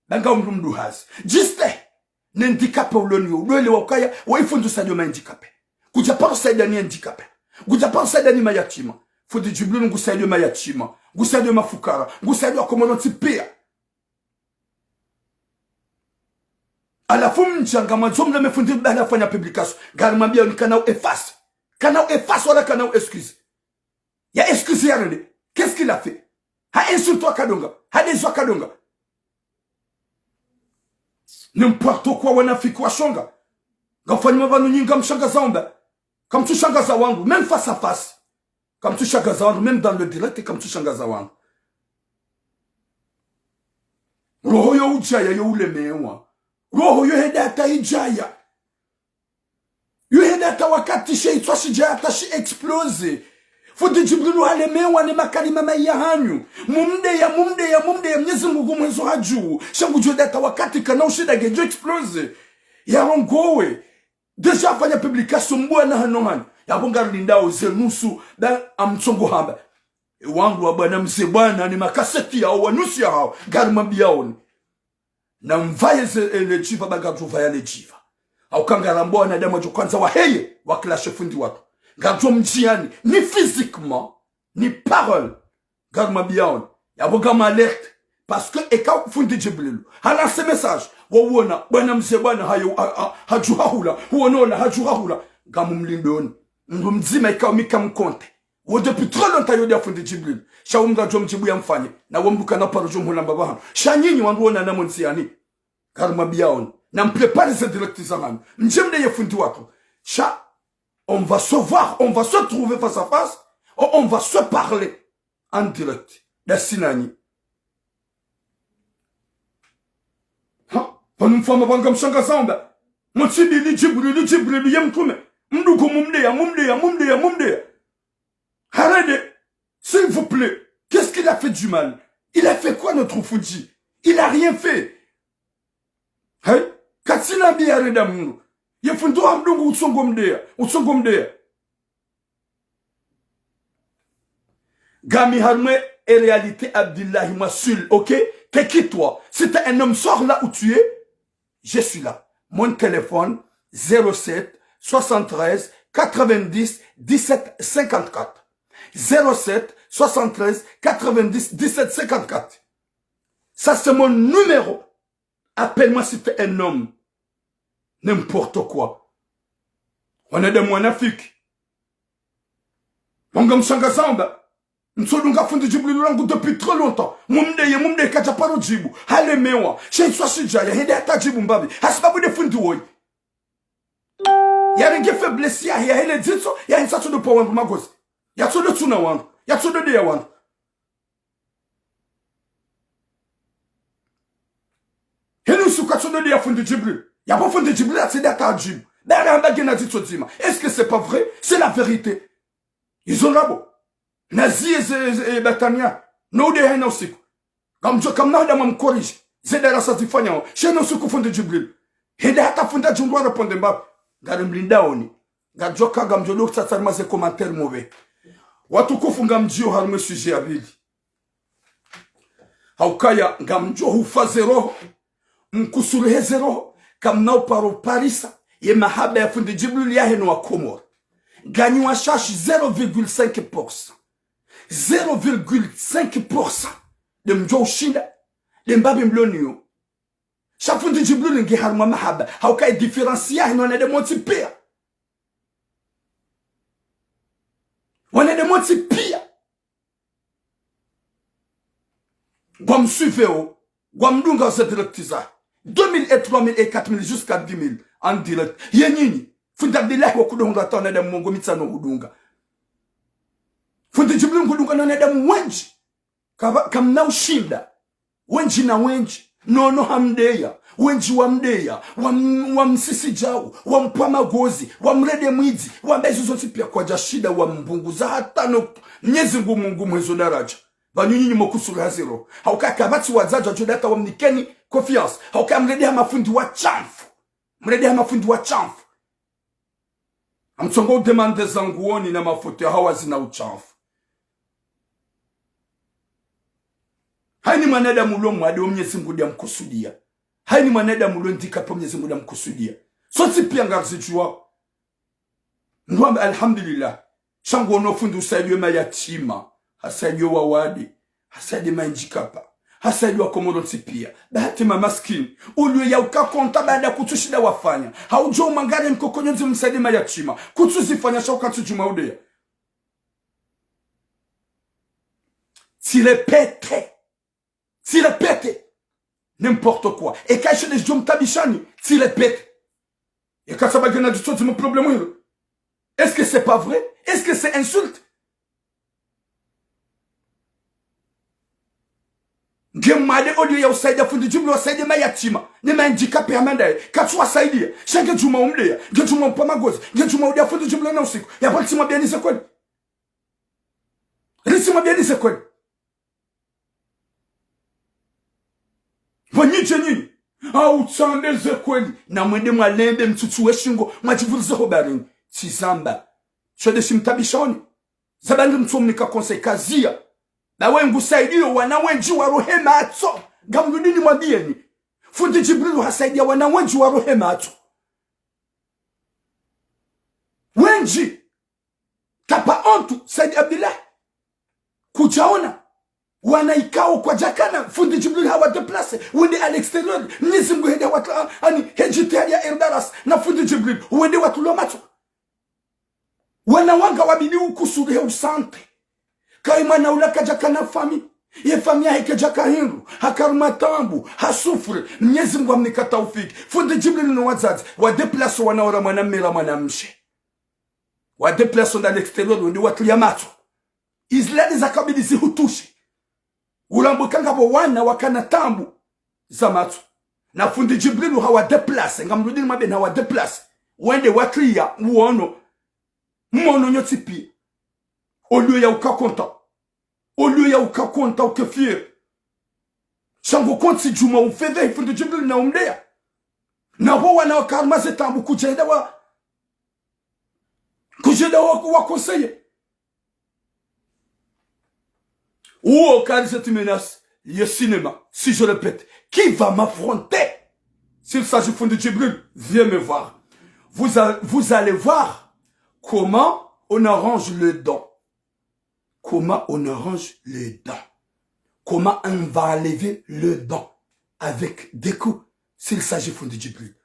banga umrumdu hazi jiste nendikape uloni udwele wakaya waifundu sadio ma handikape kujaparo saida ni handikape kujaparo saida ni mayatima fundi Jibril ngusaidio mayatima ngusaidio mafukara ngusaidio akomoloti pia. Alafu mchangama jomla mefundi bala fanya publication garimambia ni kanao efface wala kanao excuse ya excuse ya rende qu'est-ce qu'il a fait ha insulte kadonga ha déso kadonga n'importe quoi wanafiki wa shonga ngafanya mabanu nyinga mshanga zaomba comme tu shangaza wangu même face à face comme tu shangaza wangu même dans le direct comme tu shangaza wangu roho yo ujaya yo ulemewa roho yohedata ijaya yohedata wakati sheitwa shijata shi explose fundi Jibrilu halemewa ne makalima mayahanyu mumde ya Mwenyezi Mungu mwenzo haju shangu jodata wakati kana ushida gejo explose ya rongowe deja fanya publication mbwana hanohani ya bonga lindao zenusu da amtsongo hamba wangu wa bwana mzee bwana ni makaseti ya wanusi ya hao garimambiaoni na mvaye le jiva bagaju vaya le jiva au kangarambo na demo jo kwanza wa heye wa clash fundi watu gajo mjiani ni physiquement ni parole garma biaon ya boga alerte parce que eka fundi Jibril hala ce message wona bwana mzee bwana hayo hajuhahula huonola hajuhahula gamu mlindoni ndo mzima eka mika mkonte wo depuis trop longtemps yo dia fundi Jibril shaumga jo mjibu ya mfanye na wombuka na paro jo mhulamba baha shanyinyi wanduona na monsiani karma biaon na mprepare ce direct zaman njemde ye fundi watu sha on va se voir, on va se trouver face à face, on va se parler en direct. La sinani. Ha? Panu mfama bangam shanga samba. Monsidi li Jibril yemkume. Mduko mumdeya. Arrêtez. S'il vous plaît. Qu'est-ce qu'il a fait du mal? Il a fait quoi notre Fuji? Il a rien fait. Hein? katsina biare da mungu yefundu hamdungu utsongo mdea Gami Harmé est réalité Abdullahi Massoul, ok? T'es qui toi? Si t'es un homme, sors là où tu es, je suis là. Mon téléphone, 07 73 90 17 54. 07 73 90 17 54. Ça c'est mon numéro. Appelle-moi si t'es un homme. N'importe quoi. On est des monafiques. On gagne sans gazamba. Nsodunga fundi jibu langu depuis trop longtemps. Mumde kaja paro jibu. Hale mewa. Shen swasi jaya. Hende hata jibu mbabi. Hasibabu de fundi woi. Ya renge faiblesse ya hele ditso. Ya hinsato de powangu magozi. Ya tso de tuna wangu. Ya tso de ya wangu. Henu suka tso de ya fundi jibu. Ya pa fundi jibu la tsede hata jibu. Bera hamba gena ditso zima. Est-ce que c'est pas vrai? C'est la vérité. Ils ont labo. Nazi et Betania, no de hena usiku. Gamjo kamna da mamkoriji. Zeda rasa zifanya. Sheno usiku fundi Jibril. Hede hata funda jundwa reponde mbaba. Garimlinda oni. Gajoka gamjo luk tsatsarma ze commentaire mauvais. Watukufu ngamjio Harmé sujet ya bili. Haukaya ngamjo hufa zero. Mkusurehe zero. Kamnao paro parisa. Ye mahaba ya fundi Jibril ya heno wa Komor. Gagnou à charge 0,5%. 0,5% de mjo shinda de mbabe mlonio chaque de Jibril ngi harma mahaba hauka différencier non de monti pire on est de monti pire comme suiveo comme dunga cette directriza 2000 et 3000 et 4000 jusqu'à 10 000 en direct yenini funda billahi wa kudonga tona de mongo mitsano udunga fundi Jibril ngudunga na nadamu wenji kamna ushinda wenji na wenji nono hamdeya wenji wamdeya wamsisi jau wampama gozi wamrede mwizi wambezo zonsi pia kwa jashida wambunguza hata no nyezi ngumu mwezo daraja banyunyi mokusuru haziro hauka kabati wazaja jodata wamnikeni confiance hauka mrede mafundi wa chamfu mrede mafundi wa chamfu amtsongo demande zanguoni na mafoto hawa zina uchafu. Haini manada mulo mwade Mwenyezi Mungu mkusudia. Haini manada mulo ndika pa Mwenyezi Mungu mkusudia. Soti pia ngarzijua. Nwamba alhamdulillah. Shangu ono fundi usaidiwe mayatima. Hasaidiwe wawadi. Hasaidiwe manjikapa. Hasaidiwe komodo tipia. Bahati mamaskini. Ulu ya ukakonta baada kutushida wafanya. Haujua umangare mkokonyonzi msaidiwe mayatima. Kutuzifanya shauka tujuma udea. S'il répète n'importe quoi. Et quand je les jom tabichani, s'il répète. Et quand ça va gagner du tout, c'est mon problème. Est-ce que c'est pas vrai? Est-ce que c'est insulte? Gemade audio ya usaida fundi jumla usaida mayatima. Ni handicapé amanda. Katwa saidia. Shenge juma umlea. Juma mpamagozi. Juma udia fundi jumla na usiku. Ya pali tima biani se kweli. Risima biani se kweli. Wanyiche nini? Tsande ze kweli. Na mwende mwalembe mtutuwe shingo. Mwajivulize hobarini. Tizamba. Chode simtabishoni. Zabangi mtumnika konsei kazia. Na wengu saidio wanawenji wa rohema ato. Gamdudini mwabieni. Fundi Jibril hasaidia wanawenji wa rohema ato. Wenji. Kapa ontu Saidi Abdullah. Kujaona. Wanaikao kwa jakana. Fundi Jibril hawa deplace. Wende à l'extérieur. Nizimgu hede watu. Hejite ya Erdaras. Na Fundi Jibril. Wende watu lomato. Wanawanga wabidi ukusure usante. Kaimana ulaka jakana fami. Ye famia heke jakahindu. Hakarumatambu. Hasufre. Mnyezi Mungu amnikata ufiki. Fundi Jibril no wazazi. Wadeplace wanaora mwanamira mwanamshe. Wadeplace dans l'extérieur. Wende watu yamato. Izledi za kabidi zihutushi. Ulambukanga bo wana wakana tambu zamatu. Na Fundi Jibril hawa deplace. Ngamrudini mabe na hawa deplace. Wende watria uono. Mwono nyotipi. Olu ya ukakonta. Olu ya ukakonta ukefie. Shango konti juma ufedhe Fundi Jibril na umdea. nabo wanaokarma zetambu kujenda wa conseiller. Ou au cas de cette menace, le cinéma, si je répète, qui va m'affronter? S'il s'agit de Djibril, viens me voir. Vous allez voir comment on arrange le don. Comment on arrange le don. Comment on va enlever le don avec des coups, s'il s'agit de Djibril.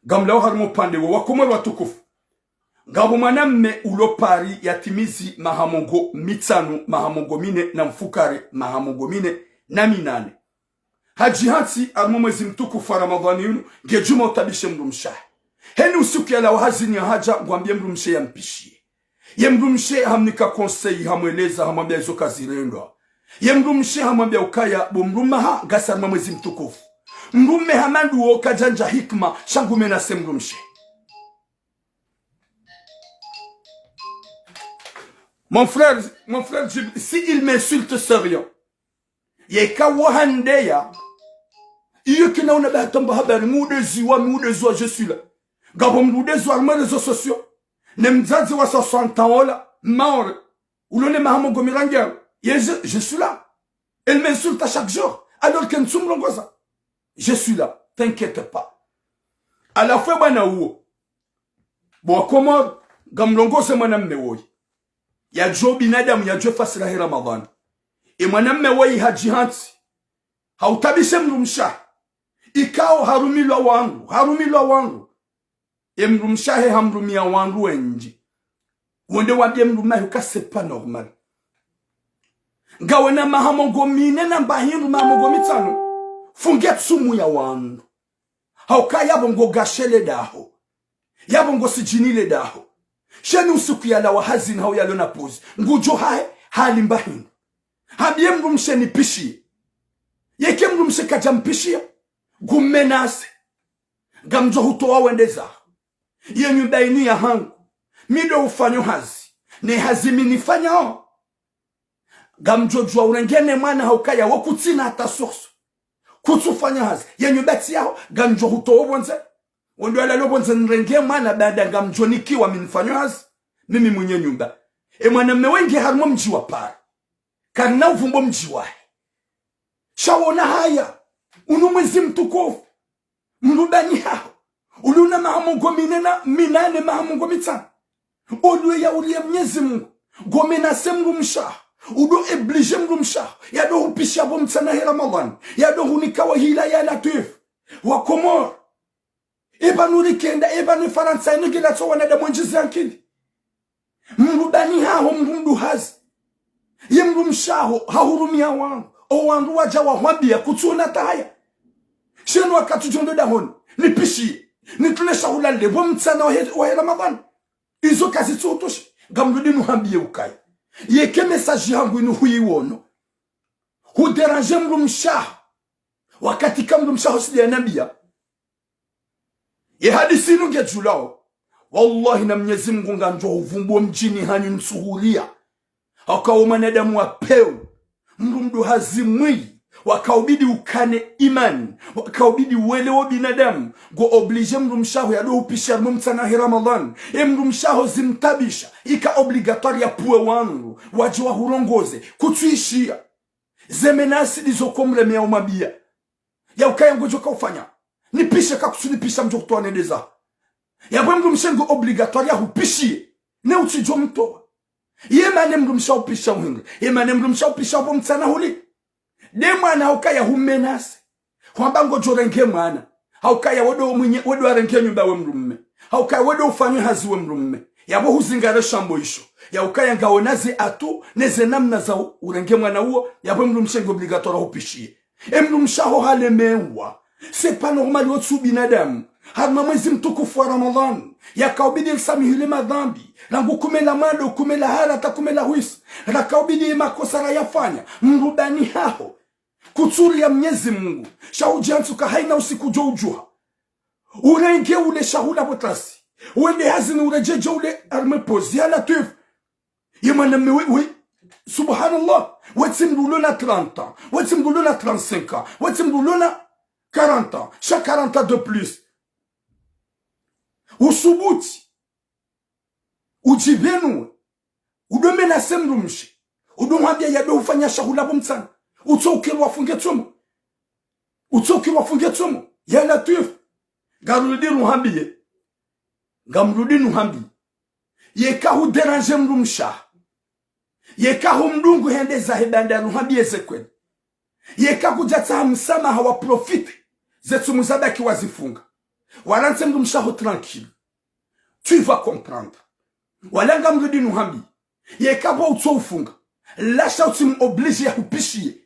Gamla harmo pande wa komoro watukufu. Ngabo maname ulo pari yatimizi mahamongo mitano mahamongo mine na mfukare mahamongo mine na minane. Haji hansi armo mwezi mtukufu wa Ramadhani yunu ngejuma utabishe mrumsha. Heni usiku ya lao hazini ya haja ngwambie mrumshe ya mpishie. Ye mrumshe hamnika konsei hamweleza hamwambia izo kazi rendwa. Ye mrumshe hamwambia ukaya bumrumaha gasa armo mwezi mtukufu. Mrume hamandu woka janja hikma shangume na semrumshe. Mon frère, si il m'insulte sérieux, yeka wahandeya, yekina una batamba habari mudeziwa, je suis là. Gabo mudeziwa ma réseaux sociaux. Nemzazi wa 60 ans là, maore. Ulone mahamo gomirangia. Je suis là. Elle m'insulte à chaque jour. Alors qu'elle m'sumlongoza. Je suis là. T'inquiète pas. À la fois bana uo. Bo comment gamlongoza manam mewoyi. Ya jo binadamu ya jo fasira hi Ramadhan. Mwanamme wai hajihansi. Hautabishe mrumsha. Ikao harumilwa wangu. Mrumshahe hamrumia wangu wenji. Wende wabie mrumahi ka c'est pas normal. Ngawe na mahamongo mine na mbahindu mahamongo mitano. Funget sumu ya wangu. Hauka yabongo gashele daho. Yabongo sijinile daho. Sheni usiku ya lawa hazini hau ya lona pose. Ngujo hae hali mbahindu. Habie mrumshe ni pishi. Yeke mrumshe kaja mpishi. Gumenase. Gamjo hutoa wendeza. Ye nyumba inu ya hangu. Mido ufanyo hazi. Ne hazimi nifanya o. Gamjo jua urengene mwana haukaya wakutina hata source. Kutufanya hazi. Ye nyumba tiyao. Gamjo hutoa wonze. Wendo ala lobonze nrenge mwana bada gamjo nikiwa minifanyo hazi. Mimi mwenye nyumba. Mwana mwengi harmo mjiwa pari. Karina uvumbo mjiwa. Shawona haya. Unumwezi mtukofu. Mrubani hao. Uluna mahamongo minane mahamongo mitana. Odwe ya ulia mnyezi mungu. Gomena se mrumsha. Udo eblige mrumsha. Yado hupisha bo mtana hi Ramadhan. Yado hunikawa hila ya latif. Wakomor. Eba nurikenda. Eba nufaransa. Inugila tso wanada mwenjizi ankili. Mrubani hao mrundu hazi. Ye mrumshaho hahurumia wangu. O wangu waja wa wambia kutuna tahaya. Shenu wakati jondo dahoni. Nipishi. Nitulesha hulale. Wamtsana wa Ramadhan. Izo kazi tsotoshi. Gamrudi nuhambiye ukai. Yeke mesaji hangu inu hui wono. Hu deranje mrumshaho. Wakati kamrumshaho sidi ya nabia. Ye hadisi nunge julao. Wallahi na mnyezi mgunga njo uvumbu mjini hanyu nsuhulia. Hakawo manadamu wapeu. Mrumdu hazimui. Wakaubidi ukane imani. Wakaubidi uwelewo binadamu. Go oblige mrumshaho ya dohu pisha mumtana hi Ramadhan. Mrumshaho zimtabisha. Ika obligatori ya puwe wangu. Wajwa hurongoze. Kutuishia. Zemenasi dizokomle mea umabia. Ya ukaya ngojoka ufanya. Nipishe kakusunipisha mjokutoa nedeza. Ya mrumshengo obligatori ya hupishie. Ne uchijo mtoa. Yemane mrumsha upisha uhingi. Yemane mrumsha upisha upo mtana huli. Demwana haukaya humenase. Kwambango jorenge mwana. Haukaya wedo arenge nyumba we mrumme. Haukaya wedo ufanyo hazi we mrumme. Yabo huzingare shambo isho. Ya ukaya ngaonaze atu neze namna za urenge mwana uo. Yabo mrumshengo obligatora upishie. Mrumsha ho halemewa. C'est pas normal wotsu binadamu. Hadma mwezi mtukufu wa Ramadhan. Yakaubidi ilsamihile madhambi. Rangu kumela mando, kumela harata, kumela huisi. Rakaubidi makosa rayafanya. Mrubani hao. Kutsuri ya mnyezi mungu. Shaujiansuka haina usiku joujua. Urenge ule shahula botasi. Uende hazini urejeje ule armepozi. Hala tuif. Yemana mewe. Subhanallah. Wetsi mdulona 30 ans. Wetsi mdulona 35 ans. Wetsi mdulona 40 ans, chaque 40 ans de plus. Usubuti, ujibenu, udomena mrumshi, udomwambia yabe ufanya shahula bomtsana, utsokirwa fungetsumu, ya Latif, garudi nuhambiye, gamrudi nuhambi, yekahu déranger mrumsha, yekahu mdungu hende zahibanda nuhambiye zekweli, yekahu jatsa msama hawa profite, zetsumu zabaki wazifunga. Walanse mrumshaho tranquille. Tu vas comprendre. Walanga mrudi nuhambi. Yekabo utsofunga. Lasha utim oblige ya kupishie.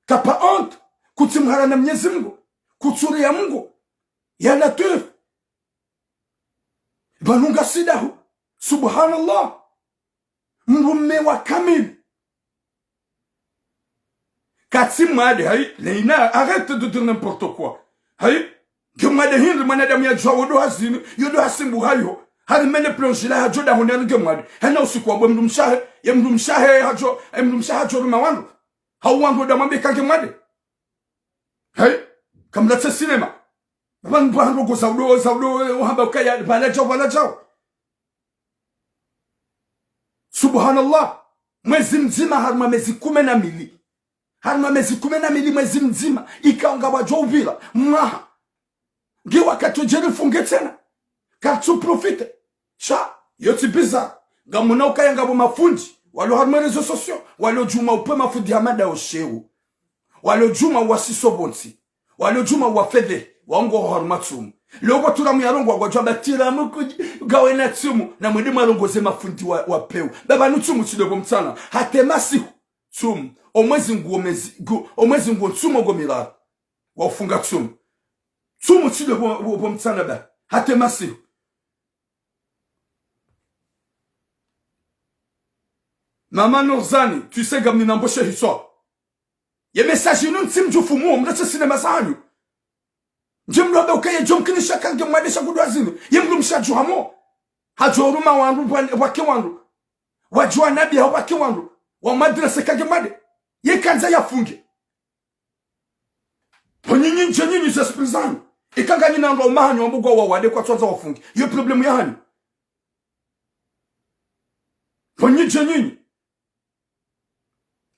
Kapa honte. Kutimhara na Mwenyezi Mungu. Kutsuri ya Mungu. Ya Latif. Banunga sidahu. Subhanallah. Mrume wa kamil. Katimade hai. Leina, arrête de dire n'importe quoi. Hai. Gemade hindu manadamu ya jwa wodo hasinu. Yodo hasimbu hayo. Hari mene plonjila hajo da honelu gemade. Hena usiku wabwe mdumshahe. Ya mdumshahe hajo. Ya mdumshahe hajo ruma wandu. Hau wandu da mambe kange mwade. Hai. Kamlate sinema. Wandu wandu go saudo. Wahamba ukaya. Bala jao. Subhanallah. Mwezi mzima harma mezi 12. Harma mezi 12 mwezi mzima. Ikaonga wajwa uvila. Mwaha. Ngi wakati ujeri funge tena. Katsu profite. Sha, yoti bizarre. Gamuna ukaya ngabo mafundi. Walo harma rezo sosyo. Walo juma upe mafundi hamada oshewu. Walo juma wasiso bonsi. Walo juma wafede. Wango harma tsumu. Logo turamu ya rongo wajwa batira muku gawe na tsumu. Na mwede marongo ze mafundi wapewu. Baba nutsumu chidego mtana. Hatemasi tsumu. Omwezi nguo tsumu gomila. Wafunga tsumu. Tsumu chile bomtsana ba hate masi. Maman Norzani, tu sais comme nous embauché histoire. Ye message nous ntim jufumu mdacha sinema sanyu. Njimlo da ukaya jom kini shaka ngemade shagudwazini. Ye mdumsha juhamo. Hajoruma wandu wake wandu. Wajua nabi wake wandu. Wa madrasa kagemade. Ye kanza yafunge. Ponyinyi nchenyinyi zesprizani. Ikanga nina ndo mahanyo wambugo wa wade kwa tuanza wafungi. Yo problemu ya hani. Ponyinyi nyinyi.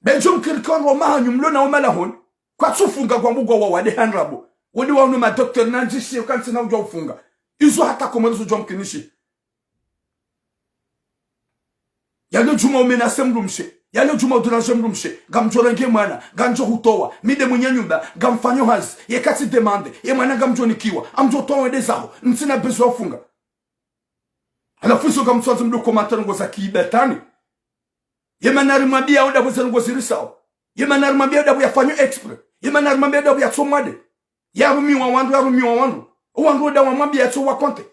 Benjum kirikon wa mahanyo mlona wamalahon. Kwa tufunga kwa mbugo wa wade hanrabo. Wadi wa unuma doktor nanjishi yukansi na ujwa ufunga. Izo hata komerusu jwa mkinishi. Yalo juma umenase mrumshe. Yalo juma uduranje mrumshe. Gamjorenge mwana. Ganjo hutowa. Mide mwenye nyumba. Gamfanyo hazi. Yekati demande. Ye mwana gamjo nikiwa. Amjo towa wede zaho. Ntina bezo wafunga. Halafuzo gamtuanzi mdo komatari ngoza kiibetani. Ye manari mabia oda weze ngozi risao. Ye manari mabia oda yafanyo expre. Ye manari mabia oda yatomade. Yarumi wa wandu. Wandu oda wa mabia yato wakonte.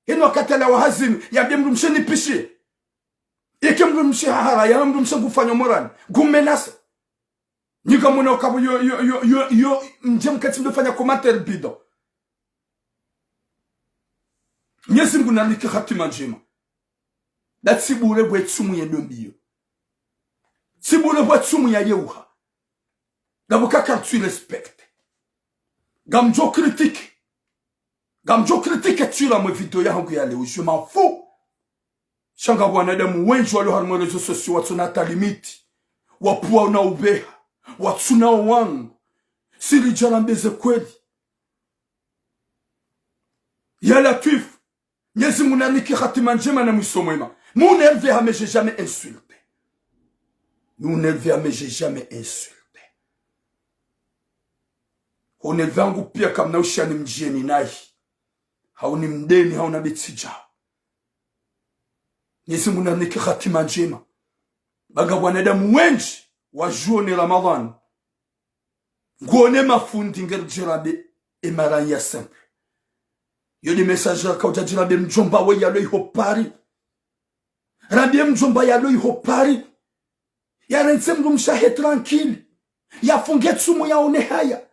Hino wakatela wa hazini. Yabie mrumshe nipishie. Eke mrumshe hahara. Ya mrumshe gufanyo morani. Gumenasa. Nika muna wakabu yo mjem kati mdofanya komatari bido. Nyezi mguna nike hatima njema. Dat sibure bwe tsumu ya dombiyo. Sibure bwe tsumu ya yeuha. Gabuka kartu respect. Gamjo critique. Gamjo critique tula mwe video ya hangu ya leo. Je m'en fous. Shanga wanadamu wenji walo harmo rezo sosio watu nata limiti. Wapua una ubeha. Watu na wangu. Siri jarambeze kweli. Ya Latif. Nyezi munaniki khatima njema na mwisomwema. Mon élevé à mais j'ai jamais insulté. Mon élevé à mais j'ai jamais insulté. On élevé angu pia kama na ushani mjieni nahi. Hauni mdeni hauna bitsija. Nyezi munaniki khatima njema. Baga wanadamu wenji wajuone Ramadan. Ngone mafundi ngerjirabe emaranya simple. Yodi messager kauja jirabe mjomba we yalo iho pari. Rabie mjomba yalo iho pari. Ya rense mrumshahe tranquille. Ya fungetsumu ya one haya.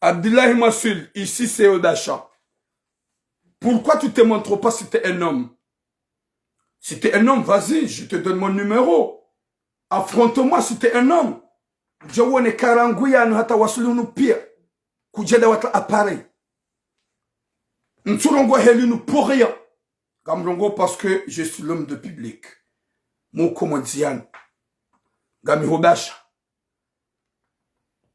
Abdullahi Massoul, ici c'est Odacha. Pourquoi tu te montres pas si t'es un homme? Si t'es un homme, vas-y, je te donne mon numéro. Affronte-moi si t'es un homme. Jawone karanguyano hata wasulunu pia. Kujeda wata appareil. Ntulongo helinu pour rien. Gamlongo parce que je suis l'homme de public. Mon commandien. Gami Hodacha.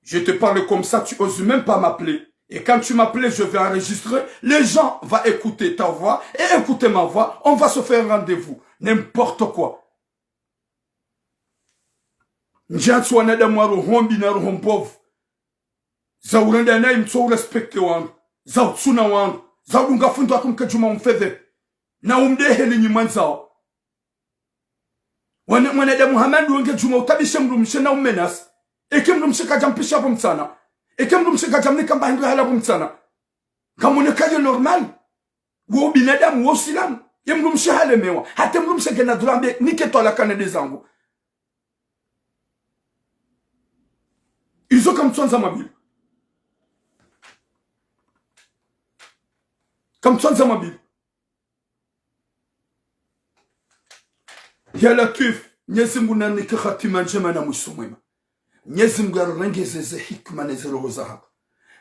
Je te parle comme ça, tu oses même pas m'appeler. Et quand tu m'appelles, je vais enregistrer. Les gens vont écouter ta voix et écouter ma voix. On va se faire un rendez-vous. N'importe quoi. Njatu wanada mwaru hombi na ruhombov. Zaurenda na imso respecte wangu. Zautsuna wangu. Zaurunga fundu akumka juma umfedhe. Na umdehe li nyimanzao. Wanada Muhammadu wange juma utabishe mrumshe na umenas. Eke mrumshe kajampisha bumtsana. Eke mrumshe kajamnika mbahindu hala bumtsana. Kamuneka yo normal. Wo binadamu wo silamu. Ye mrumshe hale mewa. Hate mrumshe gena durambe nike tola kanede zangu. Izo comme ça mobile. Comme ça mobile. Ya Latif, Nyezimgu na nika khatima njema na musumwema. Nyezimgu ya rengezeze hikma na zero zaha.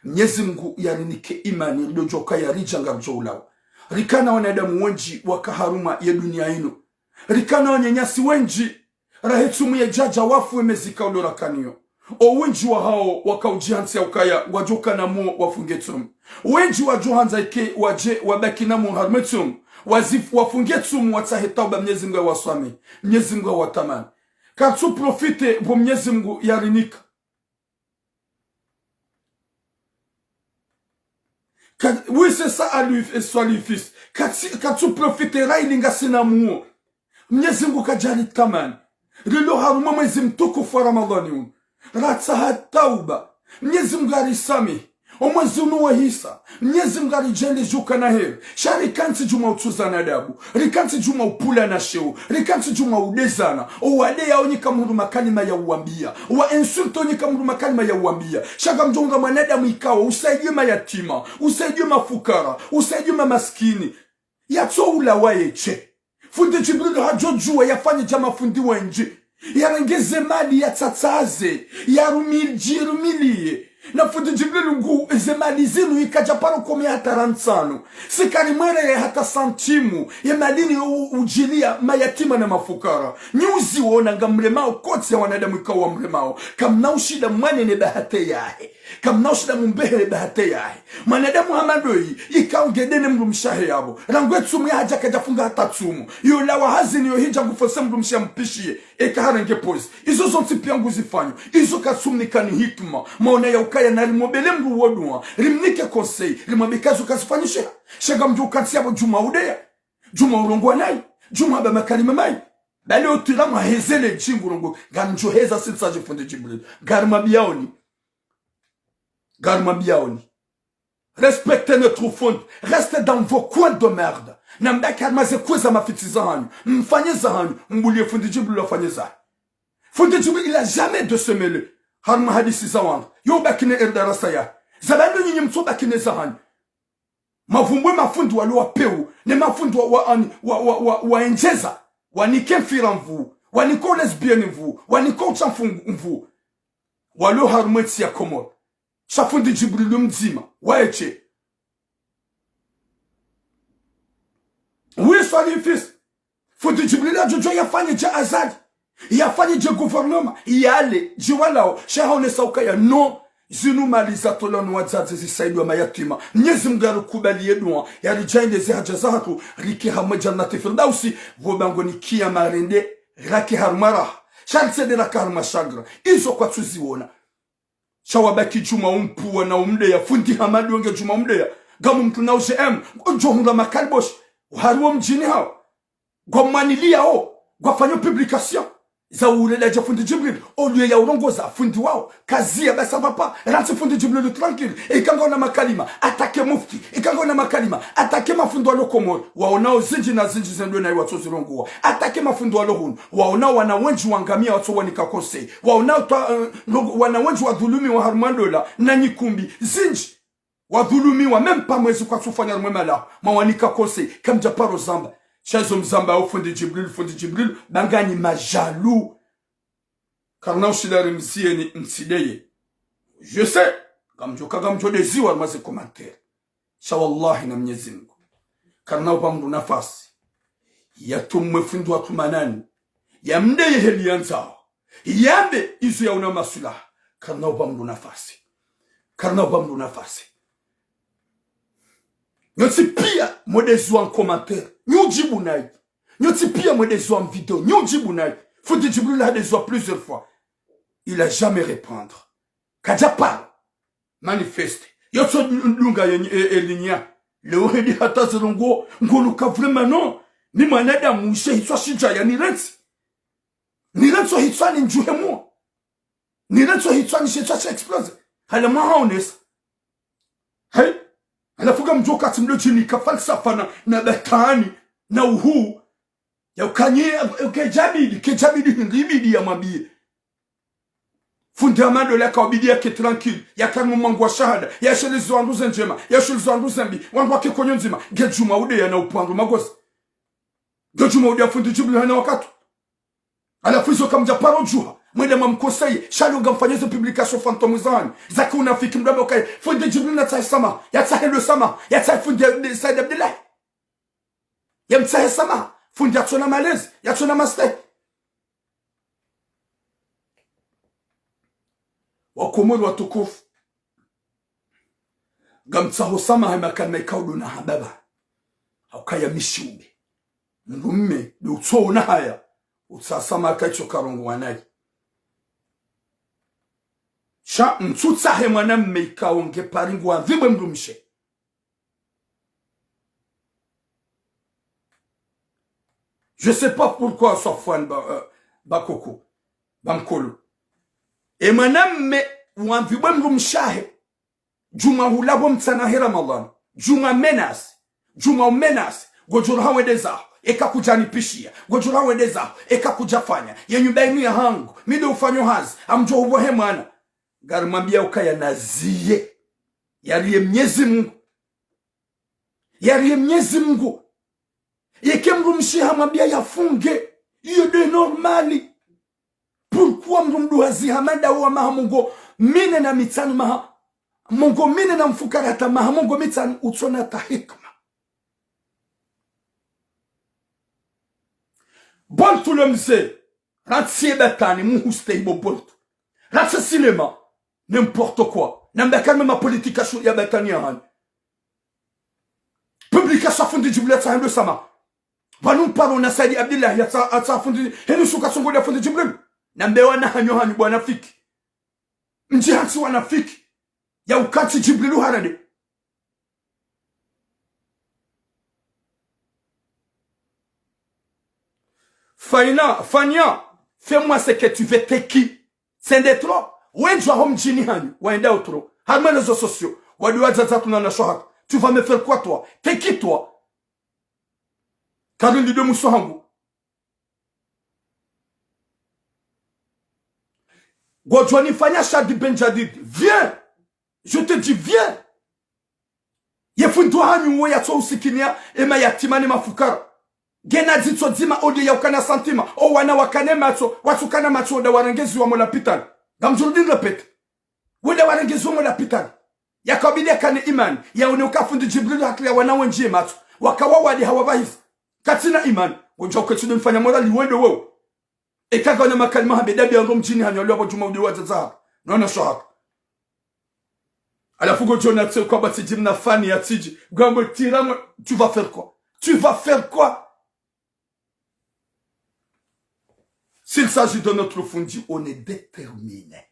Nyezimgu ya rinike imani lidojoka ya rijanga mjoulawa. Rikana wanadamu wenji wakaharuma ya dunia ino. Rikana wanyanyasi wenji rahetumu ya jaja wafu wemezika ulorakaniyo. O wenji wa hao wakaujihansi ya ukaya wajoka na muo wafungetum. Wenji wa johanza ike waje wabaki na muo harmetum. Wazifu wafungetum wataheta uba Mwenyezi Mungu waswami. Mwenyezi Mungu watamani. Katu profite bo Mwenyezi Mungu yarinika. Oui, c'est ça à lui et soit lui fils. Katu profite railinga sina muo. Mwenyezi Mungu kajali tamani. Rilo haruma Mwenyezi mtukufu wa Ramadhani. Ratsaha tauba. Mwenyezi Mungu arisami. Omwezi unuwa hisa. Mwenyezi Mungu arijende juka na heri. Sharikansi juma utuza na dabu. Rikansi juma upula na sheu. Rikansi juma udezana. Owade ya onyika mhuru makalima ya uambia. Owa insulto onyika mhuru makalima ya uambia. Shaka mjonga mwanadamu ikawa. Usaidie mayatima. Usaidie mafukara. Usaidie maskini. Yato ula waeche. Funde Jibril hajojua yafanye jama fundi wenji. Yarengeze mali ya tataze. Jirumilie. Na fundi Jibril ngu zemali zinu ikajaparo kome hata ransano. Sikari mwere hata santimu. Ya malini ujilia mayatima na mafukara. Nyuzi wona nga mremao koti ya wanadamu ikawa mremao. Kamnaushida mwane ne bahate yahe. Kamnaushida mumbehe bahate yahe. Mwanadamu hamadoi ikaungedene mrumshahe yabo. Rangwetumu ya haja kajafunga hata tumu. Yola wahazini yohija ngufose mrumsha mpishie. Eka harenge pose. Izo zonti piangu zifanyo. Izo kasumnika ni hikma. Maona ya ukaya na limobele mru wodua. Rimnike konsei. Rimabikazu kasifanyishe. Shega mju ukansi yabo juma udeya. Juma urongwa nai. Juma haba makarima mai. Bale otiramu hezele jingu urongo. Ganjo heza sinsaje funde Jibril. Garma biaoni. Respectez notre fond. Restez dans vos coins de merde. Nambaka maze kweza mafitiza hanyu. Mfanyeza hanyu. Mbulie fundi Jibril wafanyeza. Fundi Jibril il a jamais de se mêler. Harma hadisi zawang. Yo bakine erdarasa ya. Zabando nyinyi mtu bakine za hanyu. Mavumbwe mafundi waluwa peu. Ne mafundi wa enjeza. Wanike firamvu. Waniko lesbienne mvu. Waniko uchamfu mvu. Walu harumeti ya komor. Shafundi Jibril mzima. Waeche. Oui, soit les fils. Fundi Jibril a jojo yafanye je azadi. Yafanye je gouvernement. Yale. Jiwalao. Shahone saukaya. Non. Zinu maliza tolonu wazazi zisaidiwa mayatima. Mwenyezi Mungu yarukubali yedua. Yarijainde zihaja zahatu. Riki hamwe jannati firdausi. Vobango ni kia marende. Raki harumara. Shansede raki harumashagra. Izo kwa tuziwona. Shawabaki juma umpuwa na umdeya. Fundi hamadi wenge juma umdeya. Gamu mtu na UGM. Johunga makalbosh. Haruwa mjini hao. Gwa manilia ho. Gwa fanyo publication. za uleja fundi Jibril au lieu ya urongoza fundi wao kazi ya basa papa ranti fundi Jibril tranquille ikanga na makalima atake mufti ikanga na makalima atake mafundo wa lokomo waonao zinji na zinji zendo na watu zirongoa atake mafundo wa lohun waonao wana wenji wangamia watu wanika kose waonao wana wenji wa dhulumi wa harmandola na nyikumbi zinji wa dhulumi wa mempa mwezi kwa sufanya mwema la mawanika kose kamja paro zamba Chazo mzamba au fundi Jibril, bangani majalou. Karna ushidari msiye ni msideye. Je sais, kamjo dezi wa maze commentaire. Shawallahi na Mwenyezi Mungu. Karna upamdu nafasi. Ya tumwe fundi wa tumanani. Ya mdeye helianza. Yambe izu ya una masula. Karna upamdu nafasi. Nyoti pia modezi wa commentaire. Nyujibu nai. Nyoti pia modezi wa vidéo. Nyujibu nai. Fundi Jibril a des plusieurs fois. Il a jamais répondre. Kaja parle. Manifeste. Yoto lunga elinya. Leo hedi hata zilongo. Ngoluka vraiment non. Ni manada mwishe hitwa shija ya nirensi. Nirensi wa hitwa ni njuhe mua. Nirensi wa hitwa ni shitwa cha explose. Hala maha honest. Hai. Alafuga mjoka timlo chini kafalsafa na betani na uhu ya ukanye kejabidi ndibidi ya mabie fundamando la kabidi ya tranquille ya kanu mangwa shahada ya shelizo anduze njema ya shelizo anduze mbi wangu wake konyo nzima gejuma ude ya na upando magosi gejuma ude ya fundi Jibril na wakati alafu hizo kamja paro juha mwende mamkosei shalo gamfanyezo publication fantôme zani zaki unafiki mdomo kai fundi Jibril na tsama ya tsahelo sama ya tsafundi Said Abdullah ya mtsahe sama fundi atona malezi ya tona master wakomoro watukufu gamtsaho sama hamakana ikaudu na hababa haukaya mishumbe ngumme utso haya utsasama kacho karongo wanaji Cha mtutsa he mwana mmeka onge paringu wa vibwe mdumshe. Je sais pas pourquoi Sofwan bakoko bamkolo. E mwana mme wa vibwe mdumshahe. Juma hulabo mtsana hera Ramadan. Juma menas. Gojoro hawedeza. Eka kujani pishia. Gojoro hawedeza. Eka kujafanya. Yenyu bainu ya hangu. Mide ufanyo hazi. Amjo hubo he mwana. Garimambia ukaya naziye. Yariye Mwenyezi Mungu. Yeke mrumshiha mwambia yafunge. Iyo de normali. Pourquoi mrumdu hazihamanda uwa maha Mungu. Mine na mitanu maha. Mungu mine na mfukarata maha. Mungu mitanu utona ta hikma. Boltu le mze. Ratsie betani muhuste ibo boltu. Ratsie sinema. N'importe quoi. N'ambeka même ma politique à ya betani han. Publication fundi Jibril sa hendo sama. Banu paro na Said Abdullah ya sa fundi henu suka songo ya fundi Jibril. Nambewa na hanyo hanyu bwana fiki. Mji hansi wanafiki. Ya ukati Jibril harade. Fania, fais-moi ce que tu veux, t'es qui? C'est des trop. Wenjwa home jini hanyu, waenda utro. Harma réseaux sociaux. Wadua zazatu na shohak. Tu vas me faire quoi toi? T'es qui toi? Karundi de Moussohangu. Godjwani Fanya Shadi Benjadid. Viens! Je te dis, viens! Yefundu hanyu ya to usikinia ema yatimani mafukara. Gena zito zima odi ya ukana santima. O wana wakane macho. Watukana macho oda warengezi wa mola pitani. Gamjurudin repete. Wede warengezi wa mola pitani. Ya kabili kane imani. Ya uneuka fundi Jibril hakli ya wana wenjie macho. Wakawa wadi hawabahisi. Katina imani. Wajua kwetudu nifanya morali wende wewe. Ekaga wana makalima habedabi ya mjini hanyolua wajuma udiwa zazaha. Naona shohaka. Alafu Jona tse kwa batiji na fani ya tiji. Gambo tiramo, tu vas faire quoi? Tu vas faire quoi? S'il s'agit de notre fundi, on est déterminé.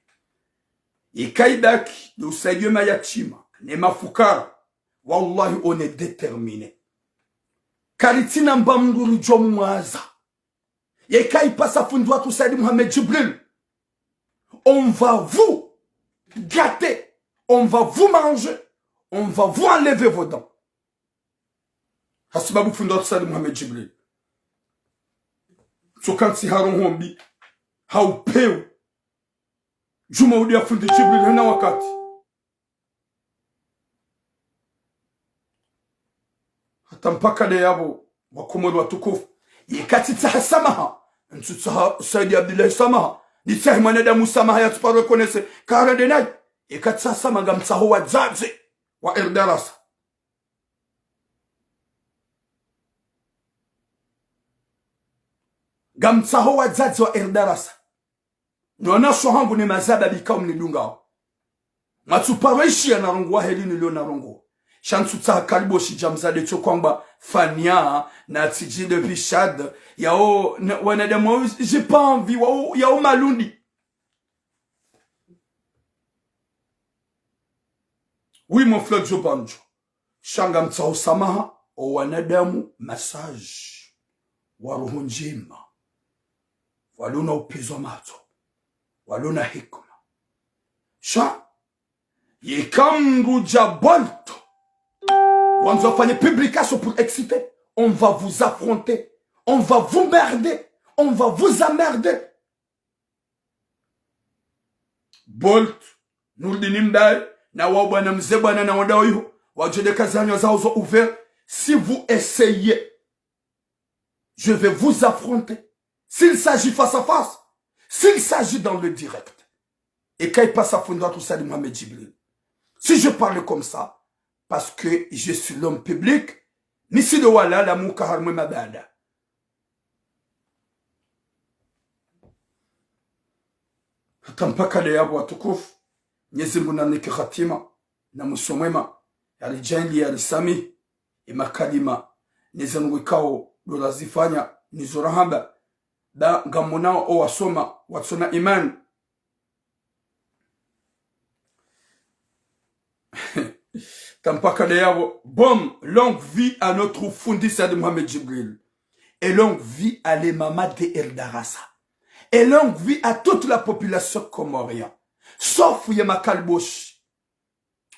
Et kaidaki, de Saïd Mayachima, Nema Fukara, wallahi on est déterminé. Karitina mbamduru jomwaza. Et quand il passe à Fundwa tout ça, dit Mohamed Djibril, on va vous gâter, on va vous manger, on va vous enlever vos dents. Hasibabu Fundwa tout ça, dit Mohamed Djibril. So quand si haron hombi, hau peu, Juma udia Fundi Djibril hena wakati. Hata mpaka de yabo, wakomodo watukufu. Yekati tsaha samaha. Ntu tsaha Saidi Abdullahi samaha. Ni tsaha manada musamaha ya tuparo konese. Kara denay. Yekati tsaha samaha gamtsaho wa zazi. Wa Erdarasa. Gamtsaho wa zazi wa Erdarasa. Nwana sohangu ni mazaba bikao mnilunga. Matuparo ishi ya narongwa heli nilio narongwa. Chantu tsa karibo shijamzade chokwamba Fania na tiji de Bishad yao wanadamu j'ai pas envie yao malundi. Oui mon frère Jobanjo. Shangam tsa usamaha o wanadamu massage waruhu njema. Waluna upezo mato. Waluna hikma. Sha yekamru jabolto. On va faire des publications pour exciter. On va vous affronter. On va vous merder. On va vous emmerder. Bolt. Nourdinimdai. Na wabana mzebana na wadaoyo. Wajode kazanyo zaozo ouvert. Si vous essayez, je vais vous affronter. S'il s'agit face à face. S'il s'agit dans le direct. Et quand il passe à Fundwa tout ça de Mohamed Djibril. Si je parle comme ça, parce que je suis l'homme public, nisi de wala la mouka harmwe mabada. Hatampaka de yabu watukufu, nyezi mbuna niki khatima, na musomwema, yali jaili yali sami, ima kalima, nyezi nwikao dola zifanya, nizorahamba, da ngamunao o wasoma, watsona imani. Tampaka de yabo, bon, longue vie à notre Fundi Said Mohamed Djibril. Et longue vie à les mamas de Erdarasa. Et longue vie à toute la population comorienne. Sauf Yama Kalbosh.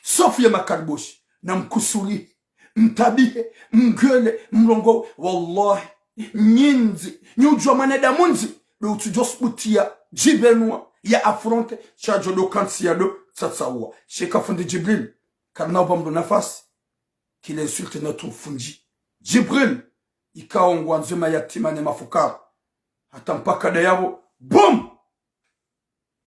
Sauf Yama Kalbosh. Namkusuri. Mtabihe. Mgele. Mrongo. Wallahi. Nyinzi. Nyujwa maneda munzi. Le utujos utia. Jibenwa. Ya affronte. Chajodo kansiado. Tsatsawa. Sheka Fundi Djibril. Karna Bamdo Nafas, qu'il insulte notre Fundi. Djibril, ikaongwa nzema yatima ne mafukara. Atampaka de yabo, boum!